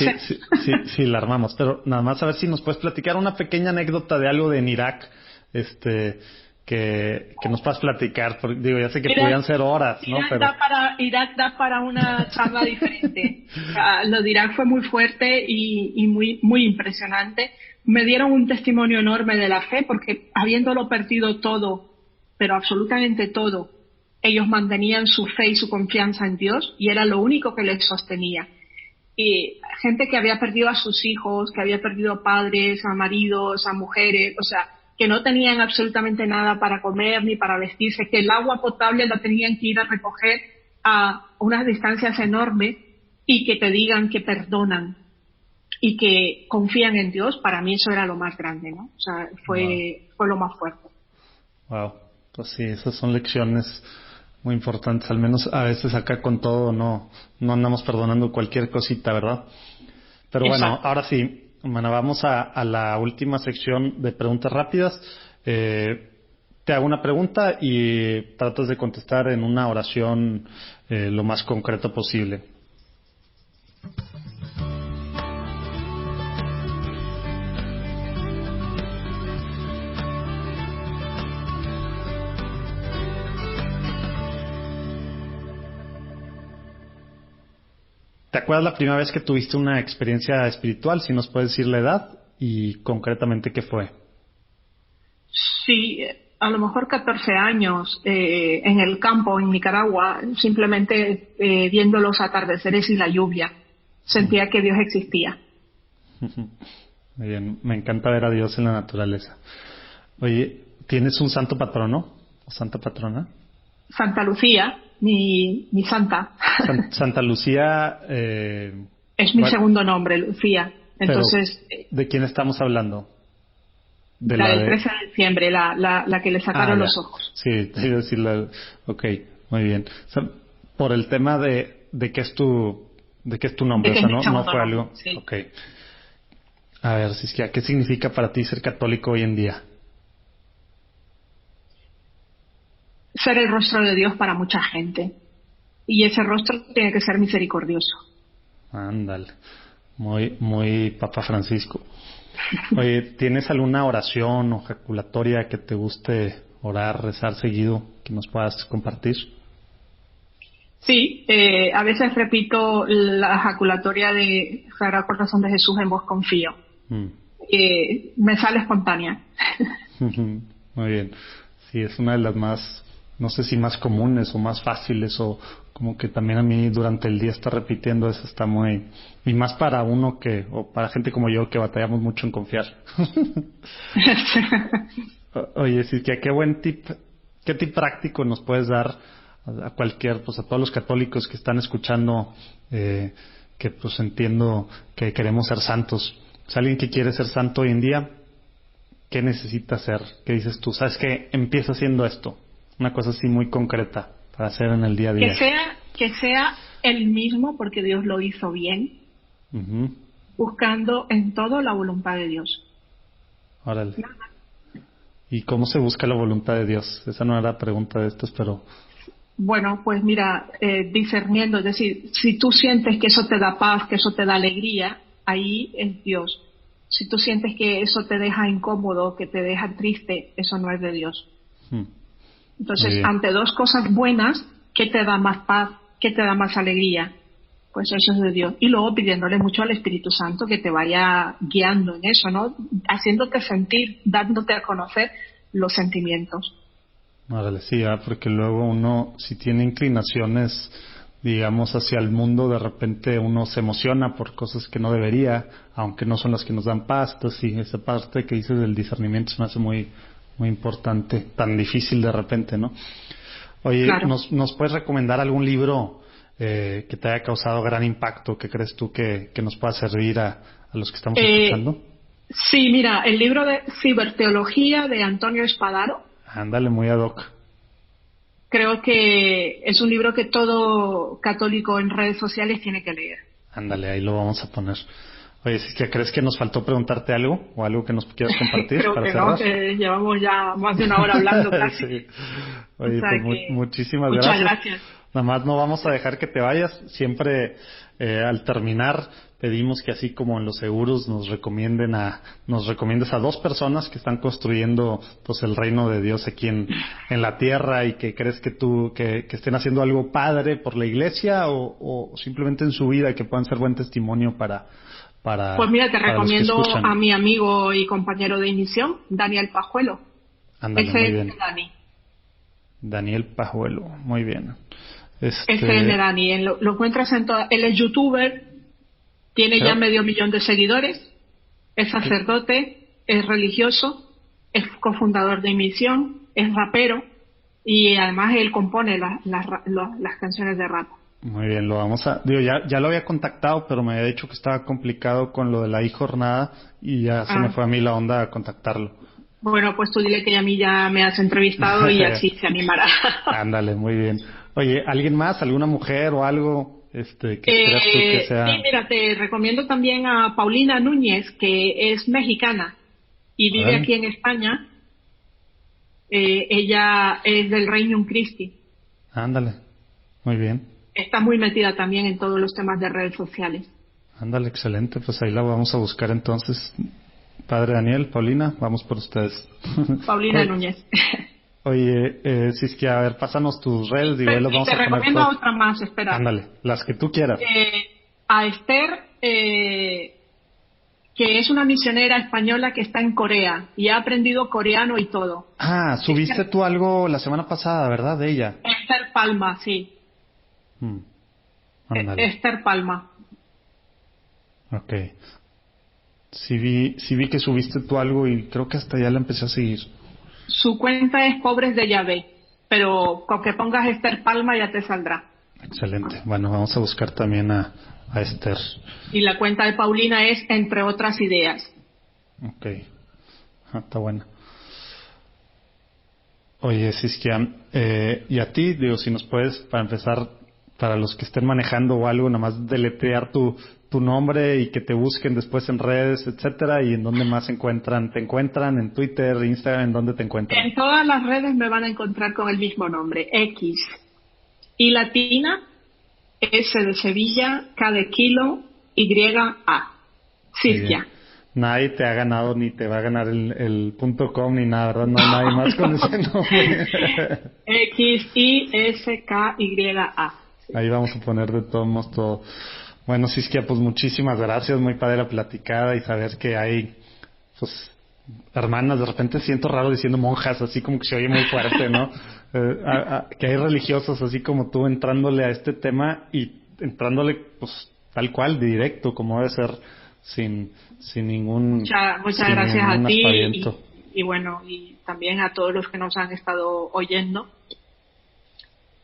si la armamos, pero nada más a ver si nos puedes platicar una pequeña anécdota de algo en Irak, que nos puedas platicar, porque, digo, ya sé que podrían ser horas, ¿no? Irak da para una charla diferente. O sea, lo de Irak fue muy fuerte y muy, muy impresionante. Me dieron un testimonio enorme de la fe, porque habiéndolo perdido todo, pero absolutamente todo, ellos mantenían su fe y su confianza en Dios, y era lo único que les sostenía. Y gente que había perdido a sus hijos, que había perdido a padres, a maridos, a mujeres, o sea, que no tenían absolutamente nada para comer ni para vestirse, que el agua potable la tenían que ir a recoger a unas distancias enormes, y que te digan que perdonan y que confían en Dios. Para mí eso era lo más grande, ¿no? O sea, fue lo más fuerte. Wow, pues sí, esas son lecciones muy importantes, al menos a veces acá con todo no andamos perdonando cualquier cosita, ¿verdad? Pero bueno, Exacto. ahora sí, bueno, vamos a la última sección de preguntas rápidas. Te hago una pregunta y tratas de contestar en una oración lo más concreto posible. ¿Te acuerdas la primera vez que tuviste una experiencia espiritual? Si nos puedes decir la edad y concretamente qué fue. Sí, a lo mejor 14 años, en el campo, en Nicaragua, simplemente viendo los atardeceres y la lluvia, sentía que Dios existía. Muy bien, me encanta ver a Dios en la naturaleza. Oye, ¿tienes un santo patrono o santa patrona? Santa Lucía, mi santa. Santa Lucía... es mi segundo nombre, Lucía. Entonces, ¿de quién estamos hablando? La del 13 de diciembre, la que le sacaron los ojos. Sí, te iba a decir ok, muy bien. O sea, por el tema de qué es tu nombre, o sea, no fue algo. Sí. Ok. A ver, Siskia, ¿qué significa para ti ser católico hoy en día? Ser el rostro de Dios para mucha gente. Y ese rostro tiene que ser misericordioso. Ándale. Muy, muy Papa Francisco. Oye, ¿tienes alguna oración o ejaculatoria que te guste orar, rezar seguido, que nos puedas compartir? Sí, a veces repito la ejaculatoria de Sagrado Corazón de Jesús, en vos confío. Me sale espontánea. Muy bien. Sí, es una de las más, no sé si más comunes o más fáciles, o como que también a mí durante el día estar repitiendo eso está muy... Y más para uno o para gente como yo que batallamos mucho en confiar. Oye, sí, qué buen tip, qué tip práctico nos puedes dar a cualquier, pues a todos los católicos que están escuchando, que pues entiendo que queremos ser santos. Si alguien que quiere ser santo hoy en día, ¿qué necesita hacer? ¿Qué dices tú? ¿Sabes qué? Empieza haciendo esto. Una cosa así muy concreta para hacer en el día a día. Que sea el mismo, porque Dios lo hizo bien, buscando en todo la voluntad de Dios. Órale. ¿Y cómo se busca la voluntad de Dios? Esa no era la pregunta de estos, pero... Bueno, pues mira, discerniendo, es decir, si tú sientes que eso te da paz, que eso te da alegría, ahí es Dios. Si tú sientes que eso te deja incómodo, que te deja triste, eso no es de Dios. Entonces, ante dos cosas buenas, ¿qué te da más paz? ¿Qué te da más alegría? Pues eso es de Dios. Y luego pidiéndole mucho al Espíritu Santo que te vaya guiando en eso, ¿no? Haciéndote sentir, dándote a conocer los sentimientos. Órale, sí, porque luego uno, si tiene inclinaciones, digamos, hacia el mundo, de repente uno se emociona por cosas que no debería, aunque no son las que nos dan paz. Entonces, sí, esa parte que dices del discernimiento se me hace muy, muy importante, tan difícil de repente, ¿no? Oye, claro. ¿nos puedes recomendar algún libro que te haya causado gran impacto, que crees tú que nos pueda servir a los que estamos escuchando? Sí, mira, el libro de Ciberteología de Antonio Espadaro. Ándale, muy ad hoc. Creo que es un libro que todo católico en redes sociales tiene que leer. Ándale, ahí lo vamos a poner. Oye, ¿crees que nos faltó preguntarte algo o algo que nos quieras compartir? Creo para que cerrar? no, que llevamos ya más de una hora hablando casi. Sí. Oye, o sea pues muchísimas muchas gracias. Nada más no vamos a dejar que te vayas. Siempre al terminar pedimos que así como en los seguros nos recomiendes a 2 personas que están construyendo pues el reino de Dios aquí en la tierra y que crees que estén haciendo algo padre por la iglesia o simplemente en su vida y que puedan ser buen testimonio para pues mira, te para recomiendo los que escuchan. a mi amigo y compañero de emisión, Daniel Pajuelo. Ándale, Ese muy es bien. de Dani. Daniel Pajuelo, muy bien. Ese es de Dani. Lo encuentras en toda. Él es youtuber, tiene ya 500,000 de seguidores, es sacerdote, es religioso, es cofundador de emisión, es rapero y además él compone las canciones de rap. Muy bien, lo vamos a... ya lo había contactado, pero me había dicho que estaba complicado con lo de la jornada y ya se me fue a mí la onda a contactarlo. Bueno, pues tú dile que a mí ya me has entrevistado y así se animará. Ándale, muy bien. Oye, ¿alguien más? ¿Alguna mujer o algo que creas tú que sea...? Sí, mira, te recomiendo también a Paulina Núñez, que es mexicana y vive aquí en España. Ella es del Regnum Christi. Ándale, muy bien. Está muy metida también en todos los temas de redes sociales. Ándale, excelente. Pues ahí la vamos a buscar entonces. Padre Daniel, Paulina, vamos por ustedes. Paulina Núñez. Oye, si es que, a ver, pásanos tus redes y los vamos a poner. Te recomiendo otra más, espera. Ándale, las que tú quieras. A Esther, que es una misionera española que está en Corea y ha aprendido coreano y todo. Ah, subiste tú algo la semana pasada, ¿verdad? De ella. Esther Palma, sí. Esther Palma. Ok. Sí vi que subiste tú algo y creo que hasta ya la empecé a seguir. Su cuenta es Pobres de Yahvé, pero con que pongas Esther Palma ya te saldrá. Excelente. Bueno, vamos a buscar también a Esther. Y la cuenta de Paulina es Entre Otras Ideas. Ok. Está buena. Oye, Siskia, y a ti, digo, si nos puedes, para empezar, para los que estén manejando o algo, nada más deletrear tu nombre y que te busquen después en redes, etcétera, y en dónde más te encuentran en Twitter, Instagram, ¿en dónde te encuentran? En todas las redes me van a encontrar con el mismo nombre, X. Y latina, S de Sevilla, K de kilo, Y-A. Siskia. Nadie te ha ganado ni te va a ganar el .com ni nada, ¿verdad? No hay nadie más con ese nombre. X-I-S-K-Y-A. Ahí vamos a poner de todos modos todo. Bueno, Siskia, pues muchísimas gracias, muy padre la platicada y saber que hay, pues, hermanas, de repente siento raro diciendo monjas, así como que se oye muy fuerte, ¿no? Que hay religiosos así como tú entrándole a este tema y entrándole, pues, tal cual, directo, como debe ser, sin ningún... Muchas gracias a ti y bueno, y también a todos los que nos han estado oyendo.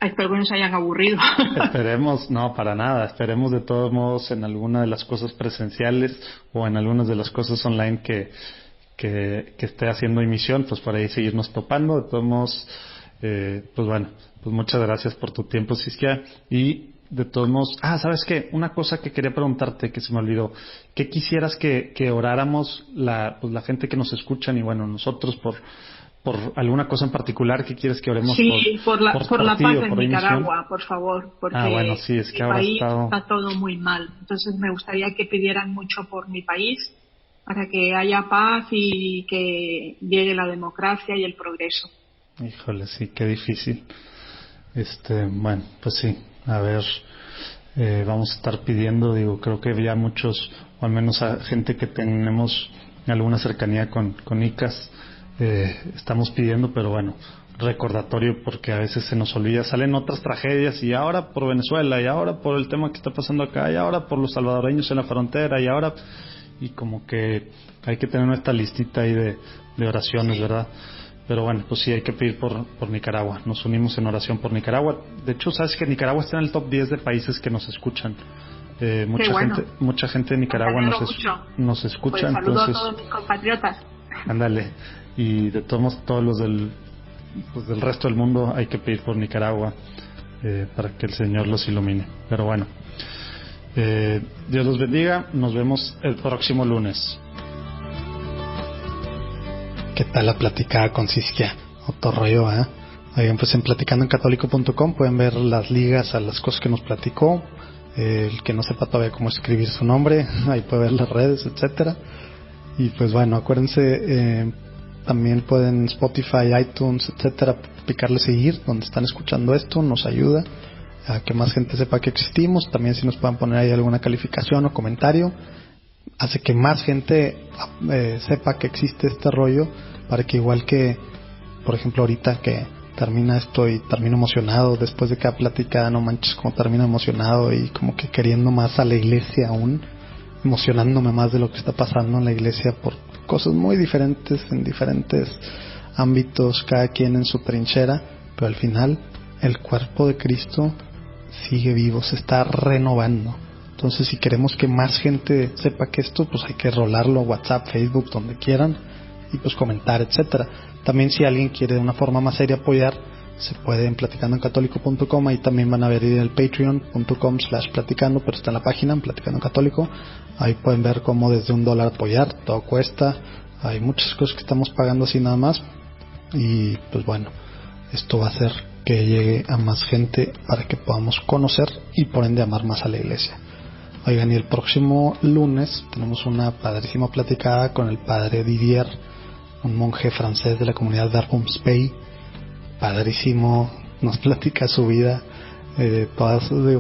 Espero que no se hayan aburrido. Esperemos, no, para nada. Esperemos de todos modos en alguna de las cosas presenciales o en algunas de las cosas online que esté haciendo emisión, pues por ahí seguirnos topando. De todos modos, pues bueno, pues muchas gracias por tu tiempo, Siskia. Y de todos modos, ¿sabes qué? Una cosa que quería preguntarte que se me olvidó. ¿Qué quisieras que oráramos la gente que nos escuchan y bueno, nosotros por alguna cosa en particular que quieres que oremos? Sí, por la paz en Nicaragua, por favor, porque bueno, sí, es que mi ahora país está todo muy mal. Entonces me gustaría que pidieran mucho por mi país para que haya paz y que llegue la democracia y el progreso. Híjole, sí, qué difícil. Bueno, pues sí, a ver, vamos a estar pidiendo, creo que ya muchos, o al menos a gente que tenemos alguna cercanía con ICAS, estamos pidiendo, pero bueno, recordatorio porque a veces se nos olvida, salen otras tragedias y ahora por Venezuela y ahora por el tema que está pasando acá y ahora por los salvadoreños en la frontera y ahora, y como que hay que tener nuestra listita ahí de oraciones, ¿verdad? Pero bueno, pues sí, hay que pedir por Nicaragua. Nos unimos en oración por Nicaragua. De hecho, sabes que Nicaragua está en el top 10 de países que nos escuchan. Mucha gente de Nicaragua nos escucha. Pues saludo entonces, a todos mis compatriotas. Ándale. Y de todos los del resto del mundo hay que pedir por Nicaragua para que el Señor los ilumine. Pero bueno, Dios los bendiga. Nos vemos el próximo lunes. ¿Qué tal la platicada con Siskia? Otro rollo, ¿eh? Oigan, pues en platicandoencatolico.com pueden ver las ligas a las cosas que nos platicó. El que no sepa todavía cómo escribir su nombre, ahí puede ver las redes, etcétera. Y pues bueno, acuérdense, también pueden Spotify, iTunes, etcétera, picarle seguir donde están escuchando esto, nos ayuda a que más gente sepa que existimos. También si nos puedan poner ahí alguna calificación o comentario, hace que más gente sepa que existe este rollo, para que igual que, por ejemplo, ahorita que termina esto y termino emocionado después de cada platicada, no manches como termino emocionado y como que queriendo más a la iglesia aún, emocionándome más de lo que está pasando en la iglesia por cosas muy diferentes en diferentes ámbitos, cada quien en su trinchera, pero al final el cuerpo de Cristo sigue vivo, se está renovando. Entonces, si queremos que más gente sepa que esto, pues hay que rolarlo a WhatsApp, Facebook, donde quieran, y pues comentar, etcétera. También si alguien quiere de una forma más seria apoyar, se puede en platicandoencatolico.com, ahí también van a ver el patreon.com/platicando, pero está en la página, en Platicando en Católico. Ahí pueden ver cómo desde $1 apoyar, todo cuesta. Hay muchas cosas que estamos pagando así nada más. Y pues bueno, esto va a hacer que llegue a más gente para que podamos conocer y por ende amar más a la iglesia. Oigan, y el próximo lunes tenemos una padrísima platicada con el padre Didier, un monje francés de la comunidad Verbum Spei. Padrísimo, nos platica su vida,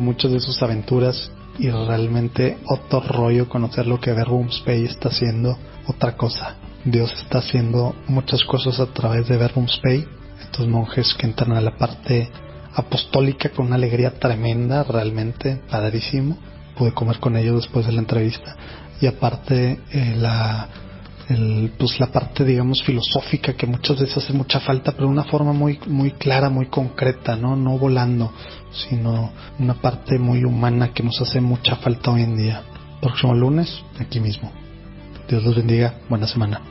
muchas de sus aventuras, y realmente otro rollo conocer lo que Verbum Spei está haciendo, otra cosa. Dios está haciendo muchas cosas a través de Verbum Spei. Estos monjes que entran a la parte apostólica con una alegría tremenda, realmente padrísimo. Pude comer con ellos después de la entrevista, y aparte la parte, digamos, filosófica, que muchas veces hace mucha falta, pero de una forma muy muy clara, muy concreta, no volando, sino una parte muy humana que nos hace mucha falta hoy en día. Próximo lunes, aquí mismo. Dios los bendiga, buena semana.